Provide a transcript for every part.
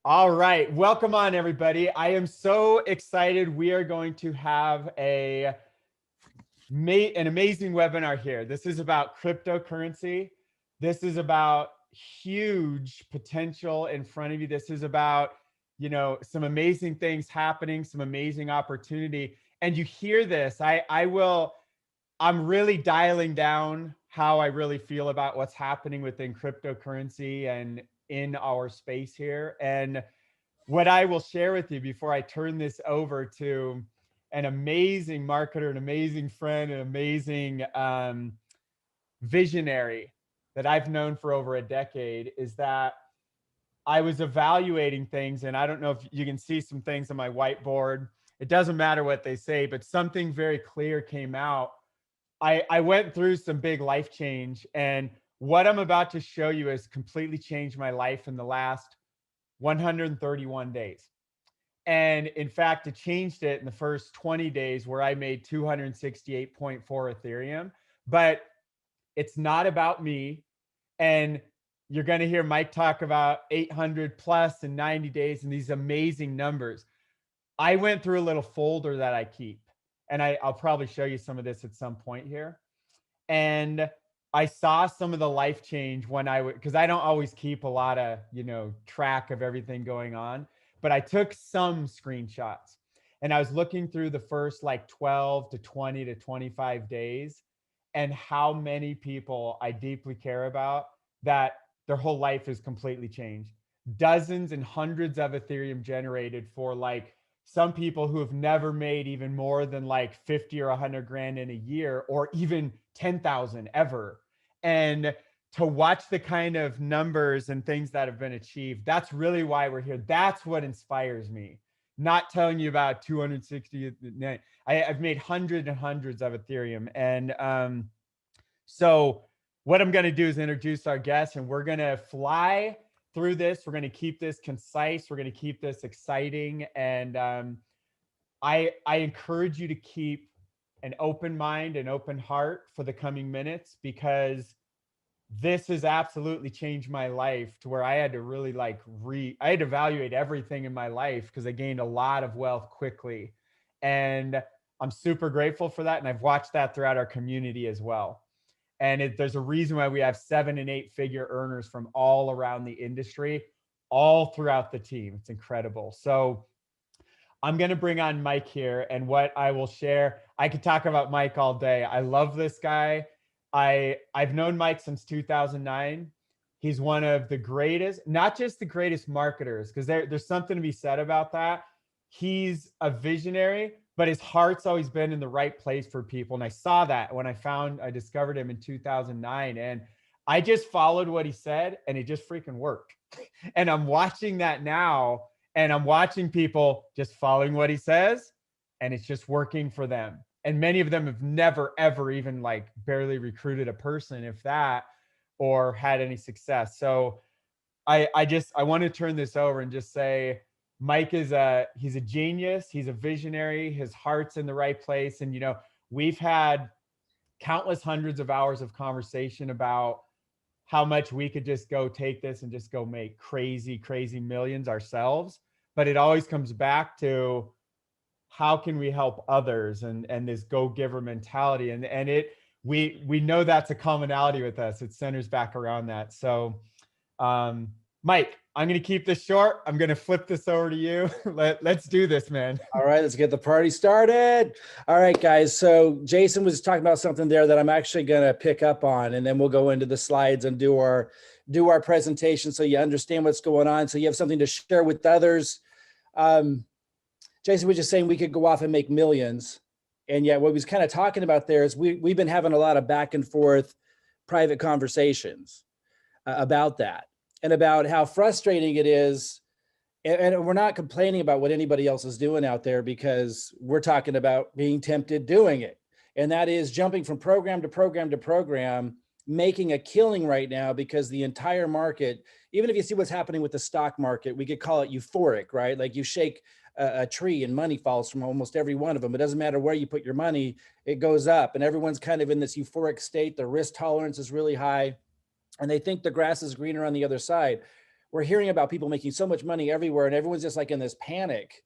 All right, welcome on everybody. I am so excited. We are going to have an amazing webinar here. This is about cryptocurrency. This is about huge potential in front of you. This is about, some amazing things happening, some amazing opportunity. And you hear this, I'm really dialing down how I really feel about what's happening within cryptocurrency and in our space here. And what I will share with you before I turn this over to an amazing marketer, an amazing friend, an amazing visionary that I've known for over a decade is that I was evaluating things, and I don't know if you can see some things on my whiteboard. It doesn't matter what they say, but something very clear came out. I went through some big life change, and what I'm about to show you has completely changed my life in the last 131 days. And in fact, it changed it in the first 20 days where I made 268.4 Ethereum. But it's not about me. And you're going to hear Mike talk about 800 plus in 90 days and these amazing numbers. I went through a little folder that I keep, and I'll probably show you some of this at some point here. And I saw some of the life change when because I don't always keep a lot of, track of everything going on, but I took some screenshots and I was looking through the first like 12 to 20 to 25 days and how many people I deeply care about that their whole life is completely changed. Dozens and hundreds of Ethereum generated for like some people who have never made even more than like 50 or 100 grand in a year, or even 10,000 ever. And to watch the kind of numbers and things that have been achieved, that's really why we're here. That's what inspires me. Not telling you about 260. I've made hundreds and hundreds of Ethereum. And so what I'm going to do is introduce our guest, and we're going to fly through this. We're going to keep this concise. We're going to keep this exciting. And I encourage you to keep an open mind and open heart for the coming minutes, because this has absolutely changed my life to where I had to really I had to evaluate everything in my life because I gained a lot of wealth quickly. And I'm super grateful for that. And I've watched that throughout our community as well. And there's a reason why we have 7 and 8 figure earners from all around the industry, all throughout the team. It's incredible. So I'm going to bring on Mike here, and what I will share, I could talk about Mike all day. I love this guy. I've known Mike since 2009. He's one of the greatest, not just the greatest marketers, because there's something to be said about that. He's a visionary, but his heart's always been in the right place for people. And I saw that when I discovered him in 2009. And I just followed what he said, and it just freaking worked. And I'm watching that now, and I'm watching people just following what he says, and it's just working for them. And many of them have never, ever even like barely recruited a person, if that, or had any success. So I want to turn this over and just say, Mike he's a genius. He's a visionary. His heart's in the right place. And, we've had countless hundreds of hours of conversation about how much we could just go take this and just go make crazy, crazy millions ourselves. But it always comes back to, how can we help others, and this go-giver mentality. And we know that's a commonality with us. It centers back around that. So Mike, I'm going to keep this short. I'm going to flip this over to you. Let's do this, man. All right, let's get the party started. All right, guys. So Jason was talking about something there that I'm actually going to pick up on, and then we'll go into the slides and do our presentation so you understand what's going on, so you have something to share with others. Jason was just saying we could go off and make millions. And yet what he was kind of talking about there is we've been having a lot of back and forth private conversations about that, and about how frustrating it is. And we're not complaining about what anybody else is doing out there, because we're talking about being tempted doing it. And that is jumping from program to program to program, making a killing right now, because the entire market, even if you see what's happening with the stock market, we could call it euphoric, right? Like you shake a tree and money falls from almost every one of them. It doesn't matter where you put your money, it goes up, and everyone's kind of in this euphoric state. The risk tolerance is really high, and they think the grass is greener on the other side. we're hearing about people making so much money everywhere, and everyone's just like in this panic.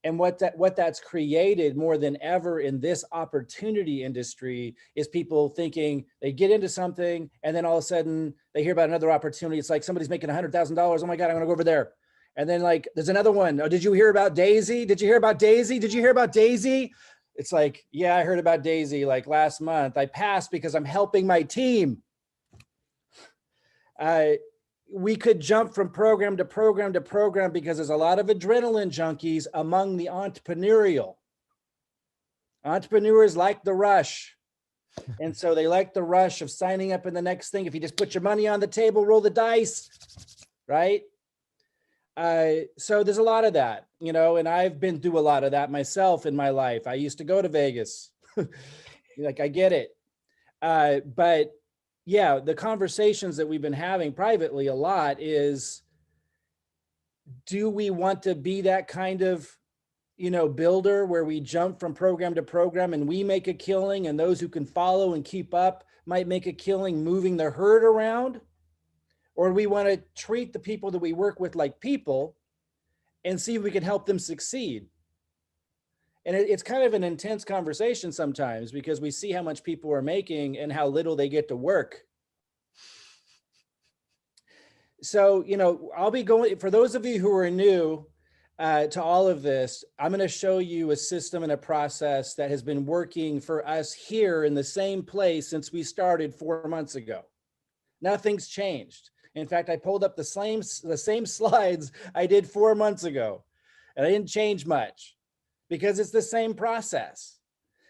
And what that's created more than ever in this opportunity industry is people thinking they get into something and then all of a sudden they hear about another opportunity. It's like somebody's making $100,000. Oh my God, I'm gonna go over there. And then like, there's another one. Oh, did you hear about Daisy? Did you hear about Daisy? Did you hear about Daisy? It's like, yeah, I heard about Daisy like last month. I passed because I'm helping my team. We could jump from program to program to program because there's a lot of adrenaline junkies among the entrepreneurial. Entrepreneurs like the rush. And so they like the rush of signing up in the next thing. If you just put your money on the table, roll the dice, right? So there's a lot of that, you know, and I've been through a lot of that myself in my life. I used to go to Vegas. Like, I get it. But yeah, the conversations that we've been having privately a lot is, do we want to be that kind of, you know, builder where we jump from program to program and we make a killing and those who can follow and keep up might make a killing moving the herd around? Or do we want to treat the people that we work with like people and see if we can help them succeed? And it's kind of an intense conversation sometimes because we see how much people are making and how little they get to work. So, you know, I'll be going, for those of you who are new to all of this, I'm going to show you a system and a process that has been working for us here in the same place since we started 4 months ago. Nothing's changed. In fact, I pulled up the same slides I did 4 months ago, and I didn't change much because it's the same process.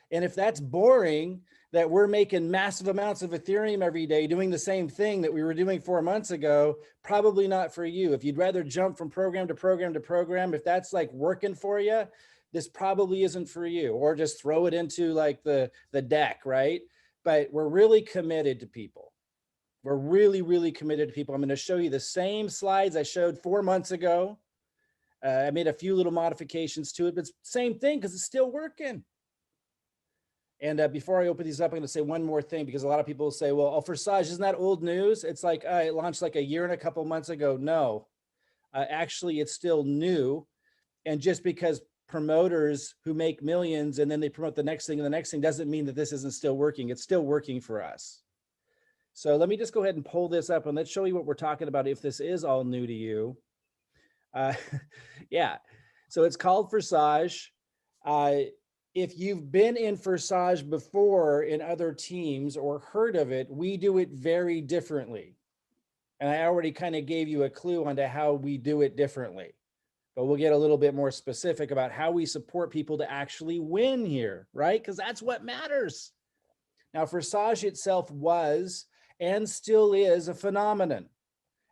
And if that's boring, that we're making massive amounts of Ethereum every day doing the same thing that we were doing 4 months ago, probably not for you. If you'd rather jump from program to program to program, if that's like working for you, this probably isn't for you, or just throw it into like the deck, right? But we're really committed to people. We're really, really committed to people. I'm going to show you the same slides I showed 4 months ago. I made a few little modifications to it, but it's the same thing because it's still working. And before I open these up, I'm going to say one more thing, because a lot of people say, well, oh, Forsage, isn't that old news? It's like, it launched like a year and a couple months ago. No, actually, it's still new. And just because promoters who make millions and then they promote the next thing and the next thing doesn't mean that this isn't still working. It's still working for us. So let me just go ahead and pull this up and let's show you what we're talking about if this is all new to you. Yeah, so it's called Forsage. If you've been in Forsage before in other teams or heard of it, we do it very differently. And I already kind of gave you a clue onto how we do it differently, but we'll get a little bit more specific about how we support people to actually win here, right? Because that's what matters. Now, Forsage itself was and still is a phenomenon.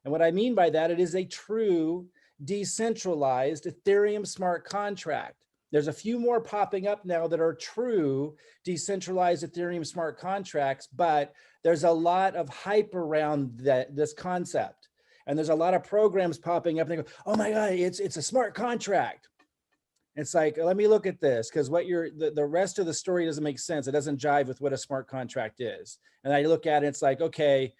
And what I mean by that, it is a true decentralized Ethereum smart contract. There's a few more popping up now that are true decentralized Ethereum smart contracts, but there's a lot of hype around this concept. And there's a lot of programs popping up and they go, oh my God, it's a smart contract. It's like, let me look at this, because what the rest of the story doesn't make sense. It doesn't jive with what a smart contract is. And I look at it, it's like, okay,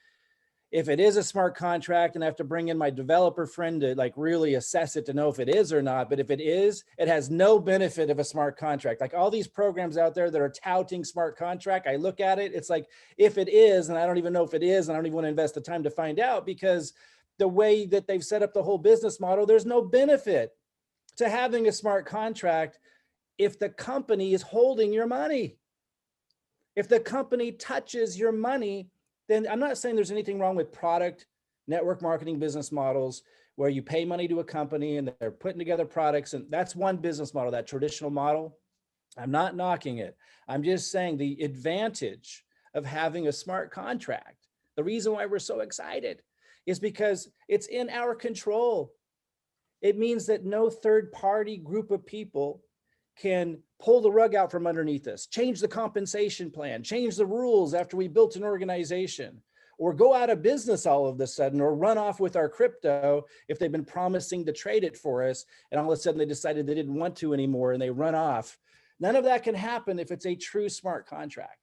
if it is a smart contract and I have to bring in my developer friend to like really assess it to know if it is or not. But if it is, it has no benefit of a smart contract. Like all these programs out there that are touting smart contract, I look at it, it's like, if it is, and I don't even know if it is, and I don't even want to invest the time to find out, because the way that they've set up the whole business model, there's no benefit to having a smart contract if the company is holding your money. If the company touches your money, then I'm not saying there's anything wrong with product network marketing business models where you pay money to a company and they're putting together products. And that's one business model, that traditional model. I'm not knocking it. I'm just saying the advantage of having a smart contract, the reason why we're so excited is because it's in our control. It means that no third party group of people can pull the rug out from underneath us, change the compensation plan, change the rules after we built an organization, or go out of business all of a sudden, or run off with our crypto if they've been promising to trade it for us, and all of a sudden they decided they didn't want to anymore and they run off. None of that can happen if it's a true smart contract.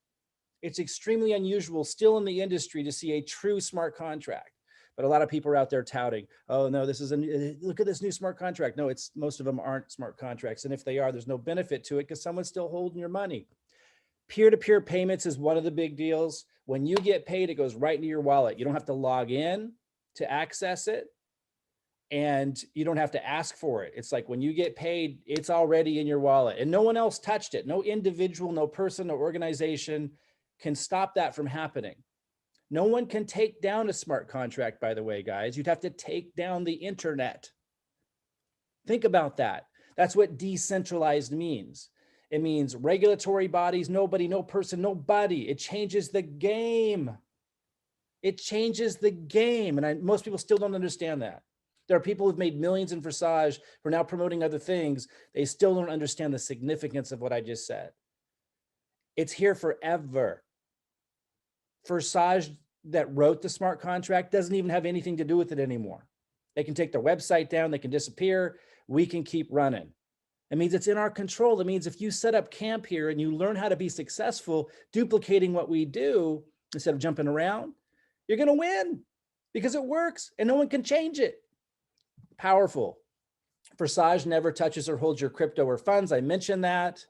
It's extremely unusual still in the industry to see a true smart contract. But a lot of people are out there touting, oh no, this is look at this new smart contract. No, most of them aren't smart contracts. And if they are, there's no benefit to it because someone's still holding your money. Peer-to-peer payments is one of the big deals. When you get paid, it goes right into your wallet. You don't have to log in to access it, and you don't have to ask for it. It's like when you get paid, it's already in your wallet and no one else touched it. No individual, no person, no organization can stop that from happening. No one can take down a smart contract, by the way, guys. You'd have to take down the internet. Think about that. That's what decentralized means. It means regulatory bodies, nobody, no person, nobody. It changes the game. It changes the game. And most people still don't understand that. There are people who've made millions in Forsage who are now promoting other things. They still don't understand the significance of what I just said. It's here forever. Forsage that wrote the smart contract doesn't even have anything to do with it anymore. They can take their website down, they can disappear, we can keep running. It means it's in our control. It means if you set up camp here and you learn how to be successful duplicating what we do instead of jumping around, you're going to win because it works and no one can change it. Powerful. Forsage never touches or holds your crypto or funds. I mentioned that.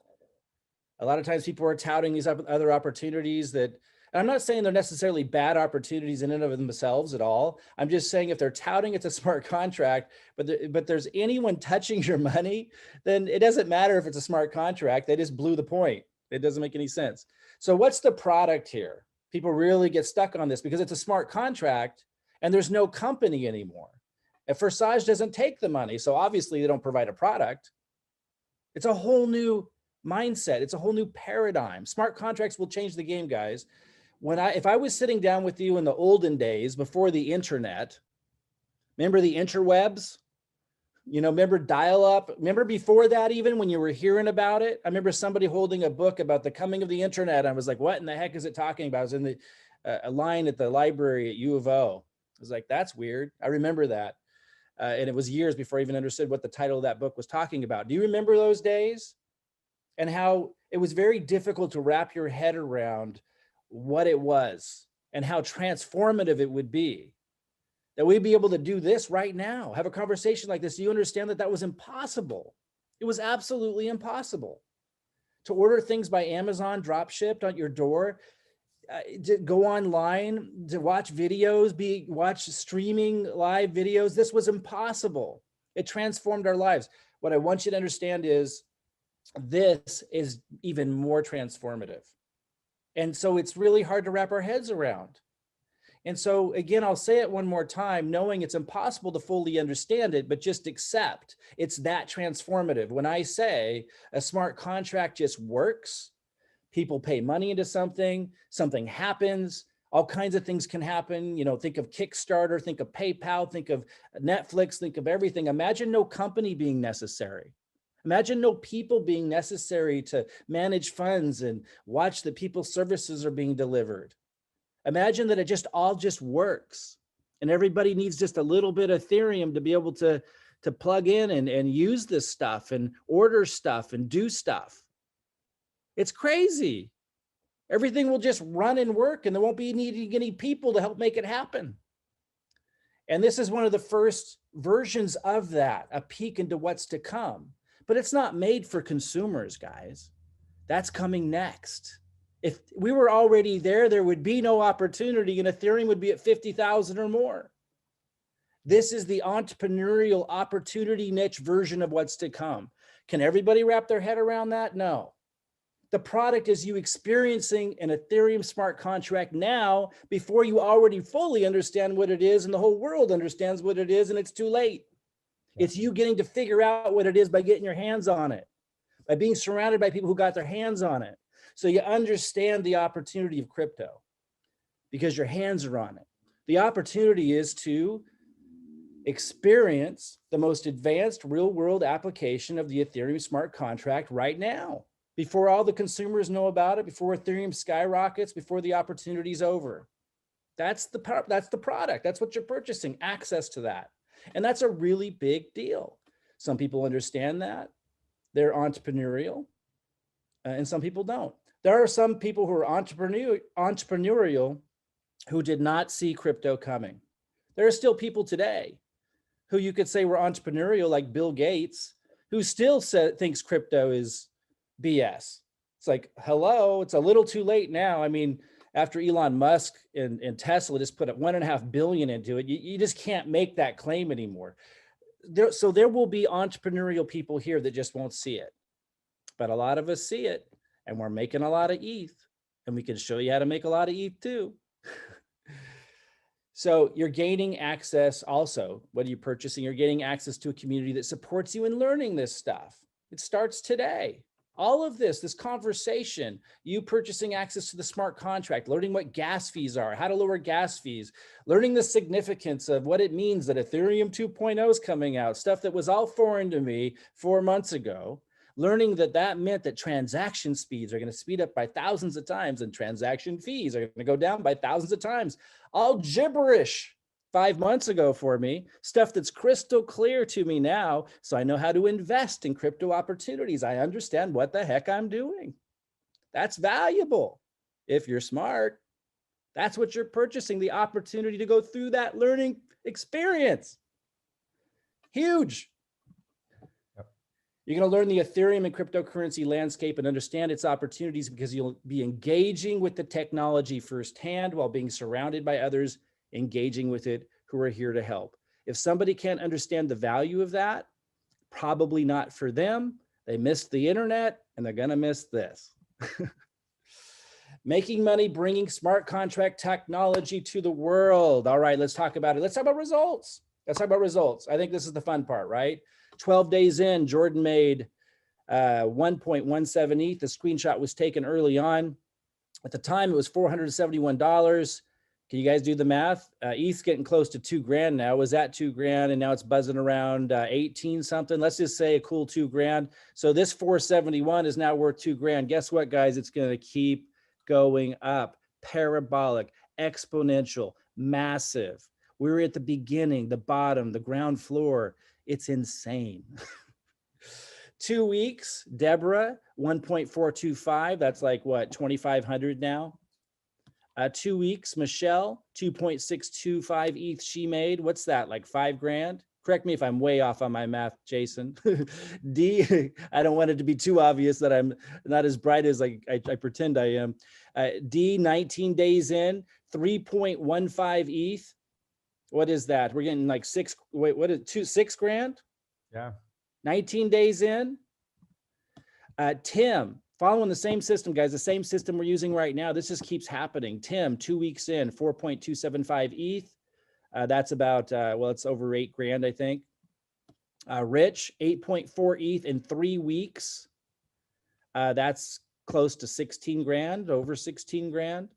A lot of times people are touting these other opportunities that, and I'm not saying they're necessarily bad opportunities in and of themselves at all. I'm just saying if they're touting it's a smart contract, but there's anyone touching your money, then it doesn't matter if it's a smart contract. They just blew the point. It doesn't make any sense. So what's the product here? People really get stuck on this because it's a smart contract and there's no company anymore. And Forsage doesn't take the money, so obviously they don't provide a product. It's a whole new mindset. It's a whole new paradigm. Smart contracts will change the game, guys. If I was sitting down with you in the olden days before the internet, remember the interwebs? Remember dial-up? Remember before that, even when you were hearing about it? I remember somebody holding a book about the coming of the internet. I was like, what in the heck is it talking about? I was in a line at the library at U of O. I was like, that's weird. I remember that. And it was years before I even understood what the title of that book was talking about. Do you remember those days? And how it was very difficult to wrap your head around what it was and how transformative it would be. That we'd be able to do this right now, have a conversation like this. Do you understand that that was impossible? It was absolutely impossible. To order things by Amazon, drop shipped on your door, to go online, to watch videos, watch streaming live videos. This was impossible. It transformed our lives. What I want you to understand is this is even more transformative. And so it's really hard to wrap our heads around. And so again, I'll say it one more time, knowing it's impossible to fully understand it, but just accept it's that transformative. When I say a smart contract just works, people pay money into something, something happens, all kinds of things can happen. Think of Kickstarter, think of PayPal, think of Netflix, think of everything. Imagine no company being necessary. Imagine no people being necessary to manage funds and watch that people's services are being delivered. Imagine that it all works and everybody needs just a little bit of Ethereum to be able to plug in and use this stuff and order stuff and do stuff. It's crazy. Everything will just run and work and there won't be needing any people to help make it happen. And this is one of the first versions of that, a peek into what's to come. But it's not made for consumers, guys. That's coming next. If we were already there, there would be no opportunity and Ethereum would be at 50,000 or more. This is the entrepreneurial opportunity niche version of what's to come. Can everybody wrap their head around that? No. The product is you experiencing an Ethereum smart contract now before you already fully understand what it is and the whole world understands what it is and it's too late. It's you getting to figure out what it is by getting your hands on it, by being surrounded by people who got their hands on it. So you understand the opportunity of crypto because your hands are on it. The opportunity is to experience the most advanced real world application of the Ethereum smart contract right now, before all the consumers know about it, before Ethereum skyrockets, before the opportunity's over. That's the product. That's what you're purchasing, access to that. And that's a really big deal. Some people understand that. They're entrepreneurial, and some people don't. There are some people who are entrepreneurial who did not see crypto coming. There are still people today who you could say were entrepreneurial, like Bill Gates, who still thinks crypto is BS. It's like, hello, it's a little too late now. I mean, after Elon Musk and Tesla just put up $1.5 billion into it, you just can't make that claim anymore. So there will be entrepreneurial people here that just won't see it. But a lot of us see it, and we're making a lot of ETH, and we can show you how to make a lot of ETH too. So you're gaining access also. What are you purchasing? You're getting access to a community that supports you in learning this stuff. It starts today. All of this conversation, you purchasing access to the smart contract, learning what gas fees are, how to lower gas fees, learning the significance of what it means that Ethereum 2.0 is coming out, stuff that was all foreign to me 4 months ago, learning that meant that transaction speeds are going to speed up by thousands of times and transaction fees are going to go down by thousands of times. All gibberish 5 months ago for me, stuff that's crystal clear to me now. So I know how to invest in crypto opportunities. I understand what the heck I'm doing. That's valuable. If you're smart, that's what you're purchasing, the opportunity to go through that learning experience. Huge. You're going to learn the Ethereum and cryptocurrency landscape and understand its opportunities because you'll be engaging with the technology firsthand while being surrounded by others engaging with it who are here to help. If somebody can't understand the value of that, probably not for them. They missed the internet and they're going to miss this. Making money, bringing smart contract technology to the world. All right, let's talk about it. Let's talk about results. I think this is the fun part, right? 12 days in, Jordan made 1.17 ETH. The screenshot was taken early on. At the time, it was $471. Can you guys do the math? ETH's getting close to $2,000 now. It was at $2,000 and now it's buzzing around 18 something. Let's just say a cool $2,000. So this 471 is now worth $2,000. Guess what, guys? It's going to keep going up. Parabolic, exponential, massive. We were at the beginning, the bottom, the ground floor. It's insane. 2 weeks, Deborah, 1.425. That's like what, 2,500 now? 2 weeks, Michelle, 2.625 ETH she made. What's that, like $5,000? Correct me if I'm way off on my math, Jason. D, I don't want it to be too obvious that I'm not as bright as I pretend I am. D, 19 days in, 3.15 ETH. What is that? We're getting like $6 grand? Yeah. 19 days in. Tim, following the same system, guys, the same system we're using right now. This just keeps happening. Tim, 2 weeks in, 4.275 ETH. That's about, well, it's over $8,000, I think. Rich, 8.4 ETH in 3 weeks. That's close to 16 grand, over 16 grand.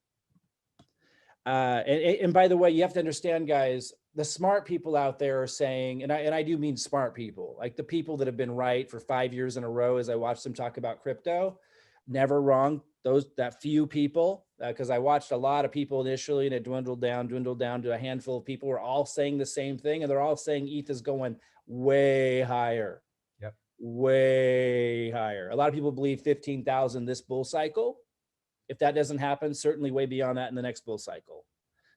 And by the way, you have to understand, guys, the smart people out there are saying, and I do mean smart people, like the people that have been right for 5 years in a row as I watch them talk about crypto, never wrong. That few people, because I watched a lot of people initially and it dwindled down to a handful of people who are all saying the same thing. And they're all saying ETH is going way higher. Yep. Way higher. A lot of people believe 15,000 this bull cycle. If that doesn't happen, certainly way beyond that in the next bull cycle.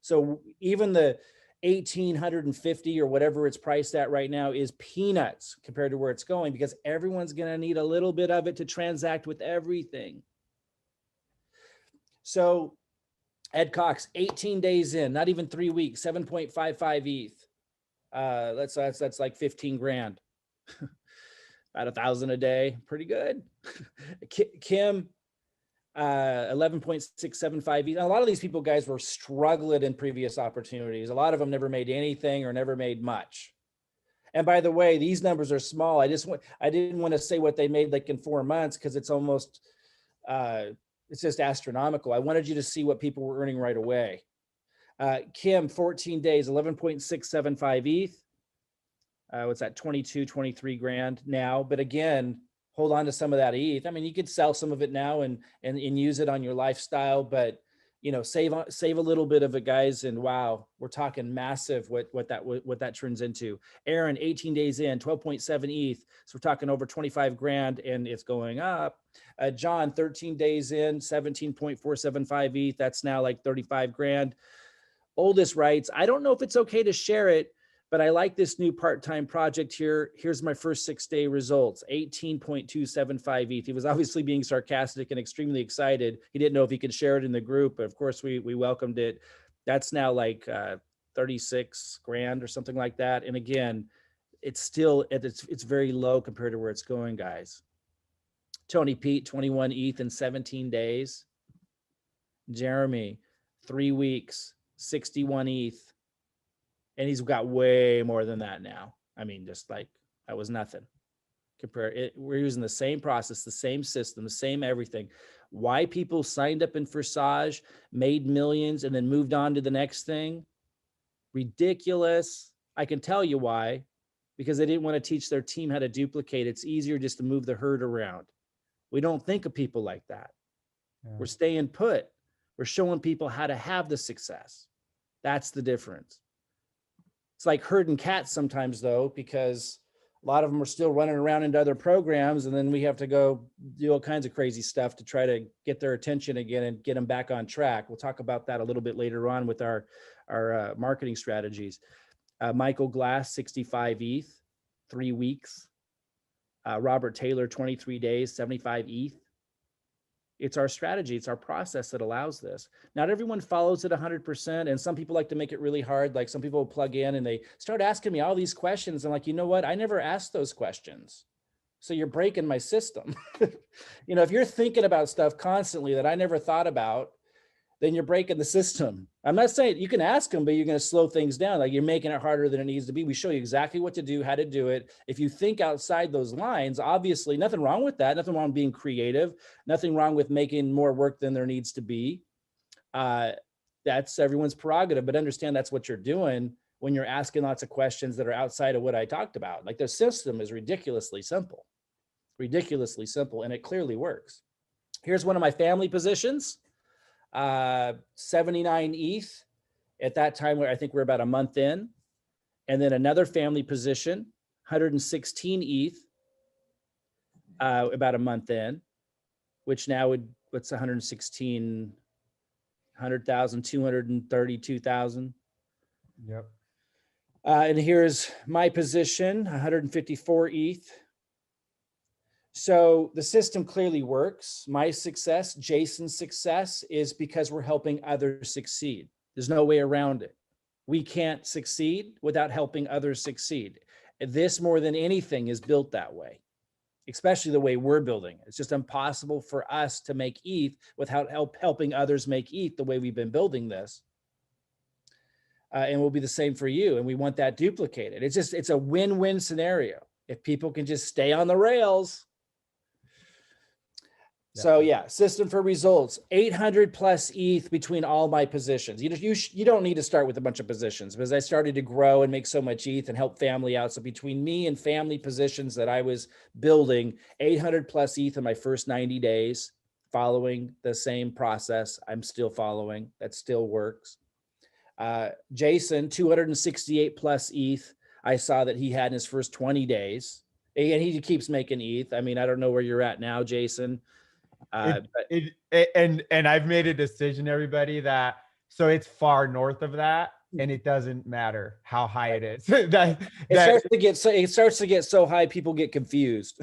So even the 1,850 or whatever it's priced at right now is peanuts compared to where it's going, because everyone's going to need a little bit of it to transact with everything. So Ed Cox, 18 days in, not even 3 weeks, 7.55 ETH. That's like 15 grand. About 1,000 a day. Pretty good. Kim, 11.675 ETH. A lot of these people, guys, were struggling in previous opportunities. A lot of them never made anything or never made much. And by the way, these numbers are small. I didn't want to say what they made like in 4 months because it's almost it's just astronomical. I wanted you to see what people were earning right away. Kim, 14 days, 11.675 ETH. What's that, 23 grand now? But again, hold on to some of that ETH. I mean, you could sell some of it now and use it on your lifestyle, but you know, save a little bit of it, guys. And wow, we're talking massive what that turns into. Aaron, 18 days in, 12.7 ETH. So we're talking over 25 grand and it's going up. John, 13 days in, 17.475 ETH. That's now like 35 grand. Oldest writes, I don't know if it's okay to share it, but I like this new part-time project here. Here's my first 6-day results, 18.275 ETH. He was obviously being sarcastic and extremely excited. He didn't know if he could share it in the group, but of course we welcomed it. That's now like 36 grand or something like that. And again, it's still, it's very low compared to where it's going, guys. Tony Pete, 21 ETH in 17 days. Jeremy, 3 weeks, 61 ETH. And he's got way more than that now. I mean, just like that was nothing. Compare it. We're using the same process, the same system, the same everything. Why people signed up in Forsage, made millions, and then moved on to the next thing? Ridiculous. I can tell you why. Because they didn't want to teach their team how to duplicate. It's easier just to move the herd around. We don't think of people like that. Yeah. We're staying put. We're showing people how to have the success. That's the difference. It's like herding cats sometimes though, because a lot of them are still running around into other programs, and then we have to go do all kinds of crazy stuff to try to get their attention again and get them back on track. We'll talk about that a little bit later on with our marketing strategies. Michael Glass, 65 ETH, 3 weeks. Robert Taylor, 23 days, 75 ETH. It's our strategy. It's our process that allows this. Not everyone follows it 100%. And some people like to make it really hard. Like some people will plug in and they start asking me all these questions. I'm like, you know what? I never asked those questions. So you're breaking my system. You know, if you're thinking about stuff constantly that I never thought about, then you're breaking the system. I'm not saying you can ask them, but you're going to slow things down. Like you're making it harder than it needs to be. We show you exactly what to do, how to do it. If you think outside those lines, obviously nothing wrong with that. Nothing wrong with being creative. Nothing wrong with making more work than there needs to be. That's everyone's prerogative, but understand that's what you're doing when you're asking lots of questions that are outside of what I talked about. Like the system is ridiculously simple, and it clearly works. Here's one of my family positions. 79 ETH at that time, where I think we're about a month in, and then another family position, 116 ETH, about a month in, which now what's 116, 100,000, 232,000. Yep. And here's my position, 154 ETH. So the system clearly works. My success, Jason's success, is because we're helping others succeed. There's no way around it. We can't succeed without helping others succeed. This, more than anything, is built that way, especially the way we're building it. It's just impossible for us to make ETH without helping others make ETH the way we've been building this. And will be the same for you. And we want that duplicated. It's a win-win scenario. If people can just stay on the rails. So yeah, system for results, 800 plus ETH between all my positions. You don't need to start with a bunch of positions, because I started to grow and make so much ETH and help family out. So between me and family positions that I was building, 800 plus ETH in my first 90 days, following the same process I'm still following. That still works. Jason, 268 plus ETH. I saw that he had in his first 20 days, and he keeps making ETH. I mean, I don't know where you're at now, Jason. And I've made a decision, everybody, that so it's far north of that, and it doesn't matter how high it is. It starts to get so high, people get confused.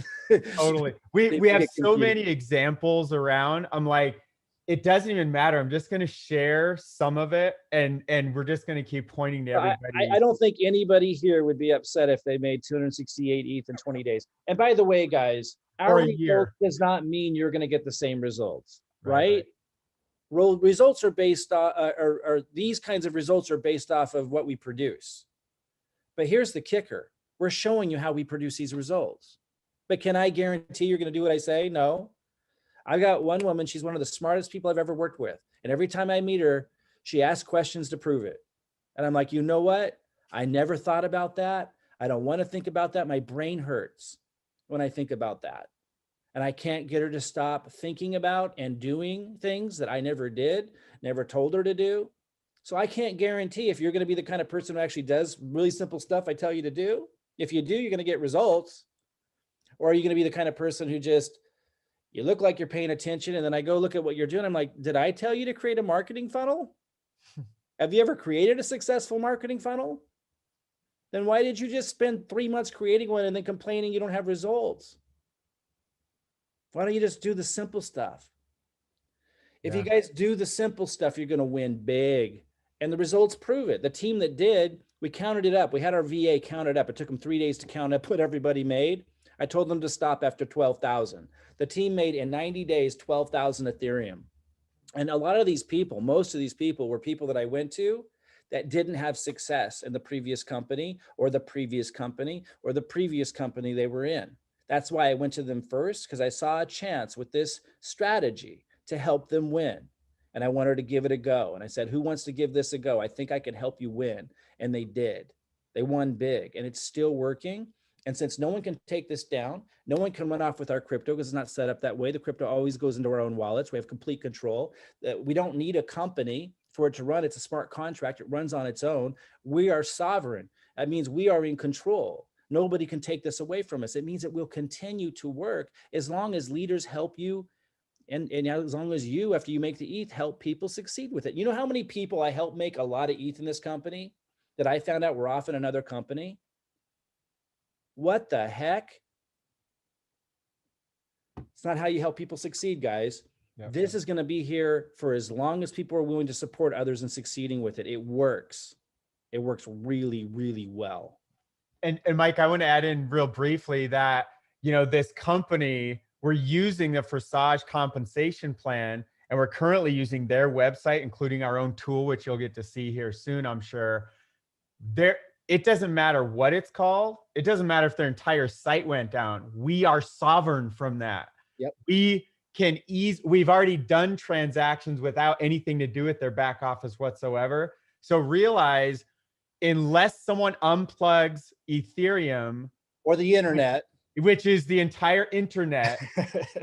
Totally. We have so many examples around. I'm like, it doesn't even matter. I'm just going to share some of it, and we're just going to keep pointing to everybody. I don't think anybody here would be upset if they made 268 ETH in 20 days. And by the way, guys, our result does not mean you're going to get the same results, right? Results are based on, or these kinds of results are based off of what we produce. But here's the kicker. We're showing you how we produce these results. But can I guarantee you're going to do what I say? No. I've got one woman, she's one of the smartest people I've ever worked with. And every time I meet her, she asks questions to prove it. And I'm like, you know what? I never thought about that. I don't want to think about that. My brain hurts when I think about that. And I can't get her to stop thinking about and doing things that I never did, never told her to do. So I can't guarantee if you're going to be the kind of person who actually does really simple stuff I tell you to do. If you do, you're going to get results. Or are you going to be the kind of person who just, you look like you're paying attention, and then I go look at what you're doing. I'm like, did I tell you to create a marketing funnel? Have you ever created a successful marketing funnel? Then why did you just spend 3 months creating one and then complaining you don't have results? Why don't you just do the simple stuff? If you guys do the simple stuff, you're going to win big. And the results prove it. The team that did, we counted it up. We had our VA count it up. It took them 3 days to count up what everybody made. I told them to stop after 12,000. The team made in 90 days 12,000 Ethereum. And a lot of these people, most of these people were people that I went to that didn't have success in the previous company or the previous company or the previous company they were in. That's why I went to them first, because I saw a chance with this strategy to help them win. And I wanted to give it a go. And I said, who wants to give this a go? I think I can help you win. And they did. They won big, and it's still working. And since no one can take this down, no one can run off with our crypto because it's not set up that way. The crypto always goes into our own wallets. We have complete control. We don't need a company for it to run. It's a smart contract. It runs on its own. We are sovereign. That means we are in control. Nobody can take this away from us. It means it will continue to work as long as leaders help you. And as long as you, after you make the ETH, help people succeed with it. You know how many people I helped make a lot of ETH in this company that I found out were off in another company? What the heck? It's not how you help people succeed, guys. Yep. This is going to be here for as long as people are willing to support others and succeeding with it. It works. It works really, really well. And Mike, I want to add in real briefly that, you know, this company, we're using the Forsage compensation plan, and we're currently using their website, including our own tool, which you'll get to see here soon, I'm sure. It doesn't matter what it's called. It doesn't matter if their entire site went down. We are sovereign from that. Yep. We've already done transactions without anything to do with their back office whatsoever. So realize, unless someone unplugs Ethereum or the internet, which is the entire internet.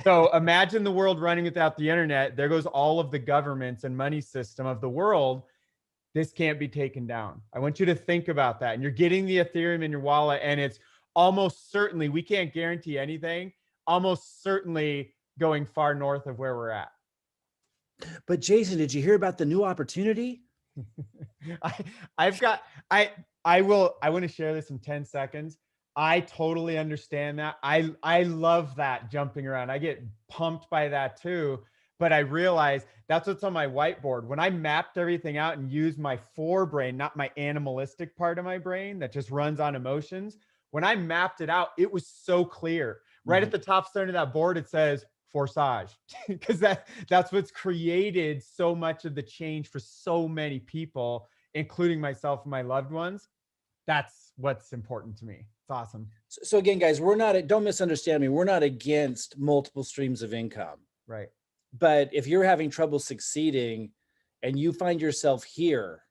So imagine the world running without the internet. There goes all of the governments and money system of the world. This can't be taken down. I want you to think about that. And you're getting the Ethereum in your wallet, and it's almost certainly, we can't guarantee anything, almost certainly going far north of where we're at. But Jason, did you hear about the new opportunity? I want to share this in 10 seconds. I totally understand that. I love that jumping around. I get pumped by that too. But I realized that's what's on my whiteboard. When I mapped everything out and used my forebrain, not my animalistic part of my brain that just runs on emotions, when I mapped it out, it was so clear. Right at the top center of that board, it says Forsage, because that's what's created so much of the change for so many people, including myself and my loved ones. That's what's important to me. It's awesome. So again, guys, don't misunderstand me. We're not against multiple streams of income. Right. But if you're having trouble succeeding and you find yourself here,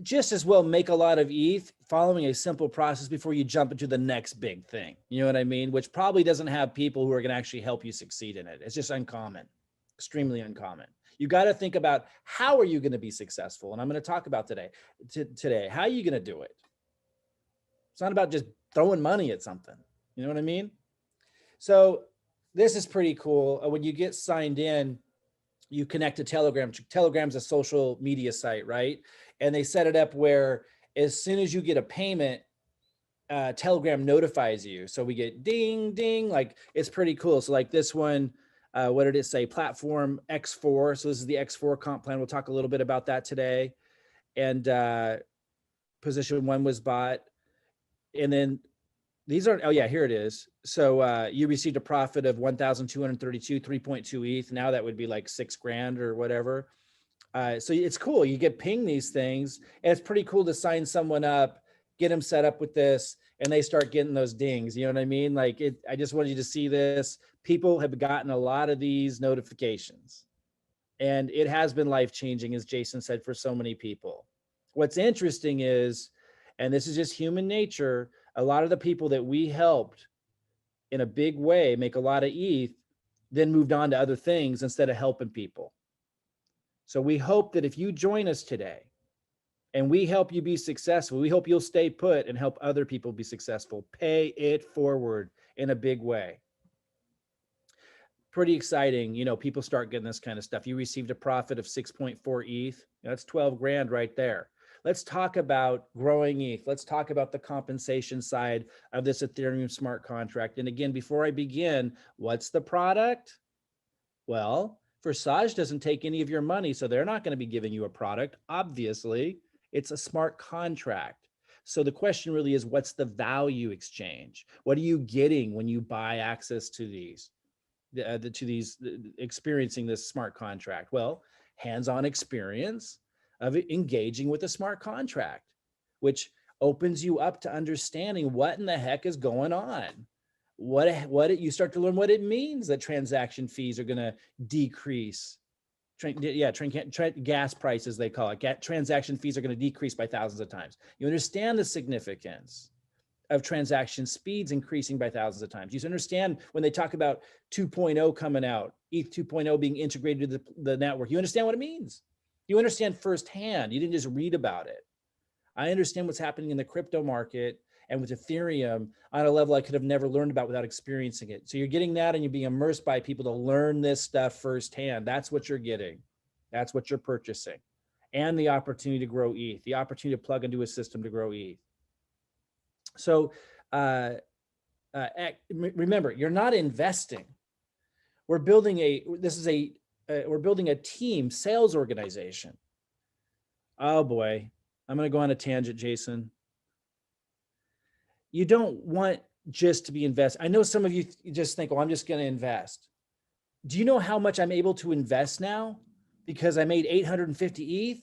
just as well make a lot of ETH following a simple process before you jump into the next big thing. You know what I mean? Which probably doesn't have people who are going to actually help you succeed in it. It's just uncommon, extremely uncommon. You got to think about, how are you going to be successful? And I'm going to talk about today, how are you going to do it? It's not about just throwing money at something. You know what I mean? So this is pretty cool. When you get signed in, you connect to Telegram. Telegram's a social media site, right? And they set it up where as soon as you get a payment, Telegram notifies you. So we get ding, ding, like it's pretty cool. So like this one, what did it say? Platform X4. So this is the X4 comp plan. We'll talk a little bit about that today. And position 1 was bought. And then these are, oh yeah, here it is. So you received a profit of 1,232, 3.2 ETH. Now that would be like $6,000 or whatever. So it's cool. You get pinged these things, and it's pretty cool to sign someone up, get them set up with this, and they start getting those dings. You know what I mean? Like I just wanted you to see this. People have gotten a lot of these notifications, and it has been life-changing, as Jason said, for so many people. What's interesting is, and this is just human nature, a lot of the people that we helped in a big way make a lot of ETH then moved on to other things instead of helping people. So we hope that if you join us today and we help you be successful, we hope you'll stay put and help other people be successful. Pay it forward in a big way. pretty exciting. You know, people start getting this kind of stuff. You received a profit of 6.4 ETH. That's 12 grand right there. Let's talk about growing ETH. Let's talk about the compensation side of this Ethereum smart contract. And again, before I begin, what's the product? Well, Forsage doesn't take any of your money, so they're not going to be giving you a product. Obviously, it's a smart contract. So the question really is, what's the value exchange? What are you getting when you buy access to these, experiencing this smart contract? Well, hands-on experience of engaging with a smart contract, which opens you up to understanding what in the heck is going on. You start to learn what it means that transaction fees are going to decrease. Gas prices, they call it. Transaction fees are going to decrease by thousands of times. You understand the significance of transaction speeds increasing by thousands of times. You understand when they talk about 2.0 coming out, ETH 2.0 being integrated to the network. You understand what it means. You understand firsthand. You didn't just read about it. I understand what's happening in the crypto market and with Ethereum on a level I could have never learned about without experiencing it. So you're getting that, and you're being immersed by people to learn this stuff firsthand. That's what you're getting. That's what you're purchasing. And the opportunity to grow ETH, the opportunity to plug into a system to grow ETH. So remember, you're not investing. We're building we're building a team sales organization. Oh boy, I'm going to go on a tangent, Jason. You don't want just to be invested. I know some of you just think, well, I'm just going to invest. Do you know how much I'm able to invest now? Because I made 850 ETH. Do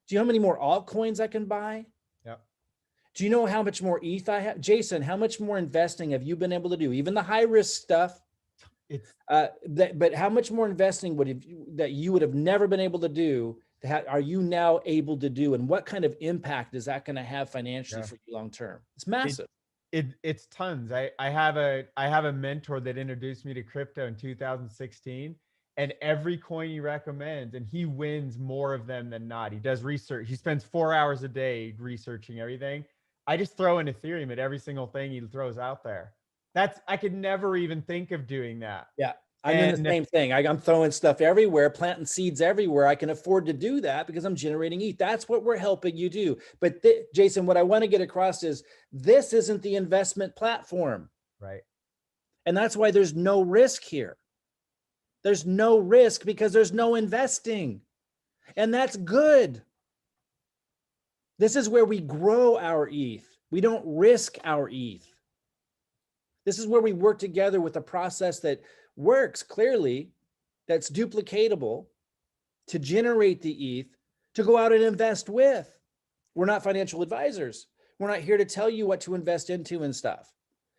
you know how many more altcoins I can buy? Yep. Do you know how much more ETH I have? Jason, how much more investing have you been able to do? Even the high risk stuff. But how much more investing that you would have never been able to do, are you now able to do? And what kind of impact is that going to have financially for you long term? It's massive. It's tons. I have a mentor that introduced me to crypto in 2016, and every coin he recommends, and he wins more of them than not. He does research. He spends 4 hours a day researching everything. I just throw in Ethereum at every single thing he throws out there. I could never even think of doing that. Yeah. I'm doing the same thing. I'm throwing stuff everywhere, planting seeds everywhere. I can afford to do that because I'm generating ETH. That's what we're helping you do. But Jason, what I want to get across is this isn't the investment platform. Right. And that's why there's no risk here. There's no risk because there's no investing. And that's good. This is where we grow our ETH. We don't risk our ETH. This is where we work together with a process that works clearly, that's duplicatable, to generate the ETH to go out and invest with. We're not financial advisors. We're not here to tell you what to invest into and stuff.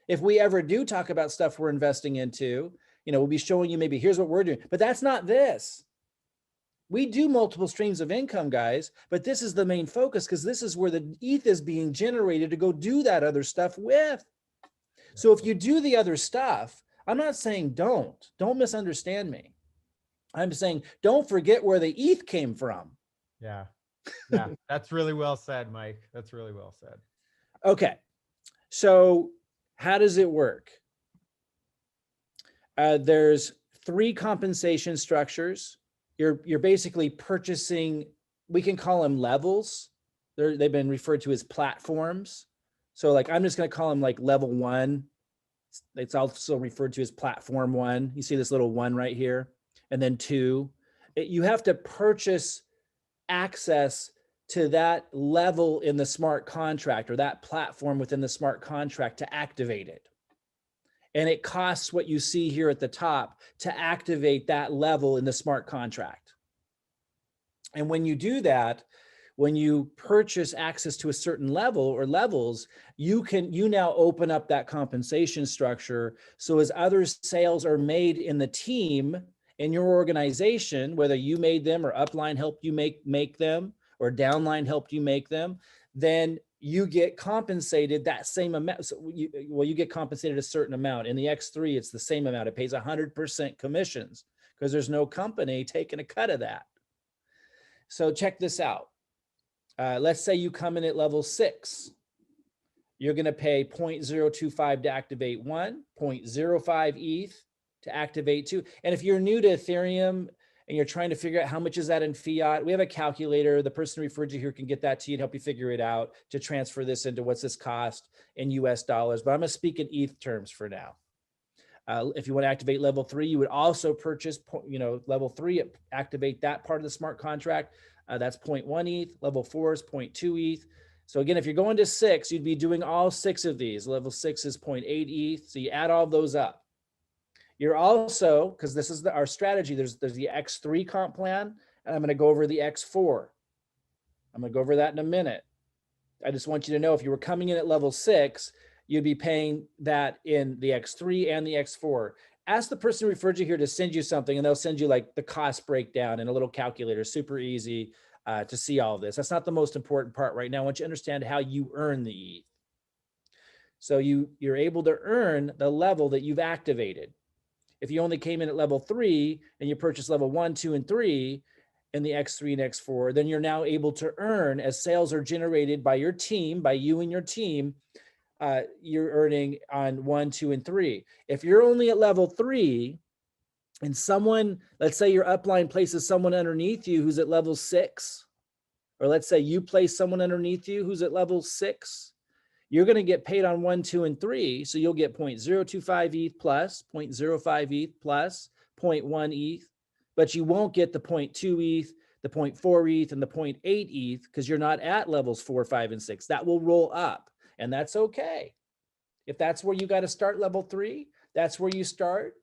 If we ever do talk about stuff we're investing into, we'll be showing you maybe here's what we're doing, but that's not this. We do multiple streams of income, guys, but this is the main focus because this is where the ETH is being generated to go do that other stuff with. So if you do the other stuff, I'm not saying don't misunderstand me. I'm saying don't forget where the ETH came from. Yeah. That's really well said, Mike. That's really well said. Okay. So how does it work? There's 3 compensation structures. You're basically purchasing, we can call them levels. They've been referred to as platforms. So like, I'm just going to call them like level 1. It's also referred to as platform 1. You see this little 1 right here. And then 2. You have to purchase access to that level in the smart contract or that platform within the smart contract to activate it. And it costs what you see here at the top to activate that level in the smart contract. And when you do that, when you purchase access to a certain level or levels, you now open up that compensation structure. So as other sales are made in the team, in your organization, whether you made them or upline helped you make them or downline helped you make them, then you get compensated that same amount. So you get compensated a certain amount. In the X3, it's the same amount. It pays 100% commissions because there's no company taking a cut of that. So check this out. Let's say you come in at level 6. You're going to pay 0.025 to activate 1, 0.05 ETH to activate too. And if you're new to Ethereum and you're trying to figure out how much is that in fiat, we have a calculator. The person referred you here can get that to you and help you figure it out to transfer this into what's this cost in US dollars. But I'm gonna speak in ETH terms for now. If you want to activate level 3, you would also purchase, level 3, activate that part of the smart contract. That's 0.1 ETH. Level 4 is 0.2 ETH. So again, if you're going to 6, you'd be doing all 6 of these. Level 6 is 0.8 ETH. So you add all those up. You're also, because this is our strategy, there's the X3 comp plan, and I'm going to go over the X4. I'm going to go over that in a minute. I just want you to know if you were coming in at level 6, you'd be paying that in the X3 and the X4. Ask the person who referred you here to send you something, and they'll send you like the cost breakdown and a little calculator, super easy to see all of this. That's not the most important part right now. I want you to understand how you earn the ETH. So you're able to earn the level that you've activated. If you only came in at level 3 and you purchased level 1, 2, and 3 in the X3 and X4, then you're now able to earn as sales are generated by your team, by you and your team, you're earning on 1, 2, and 3. If you're only at level 3 and someone, let's say your upline places someone underneath you who's at level 6, or let's say you place someone underneath you who's at level 6, you're going to get paid on 1, 2, and 3. So you'll get 0.025 ETH plus, 0.05 ETH plus, 0.1 ETH, but you won't get the 0.2 ETH, the 0.4 ETH, and the 0.8 ETH because you're not at levels 4, 5, and 6. That will roll up, and that's okay. If that's where you got to start level 3, that's where you start.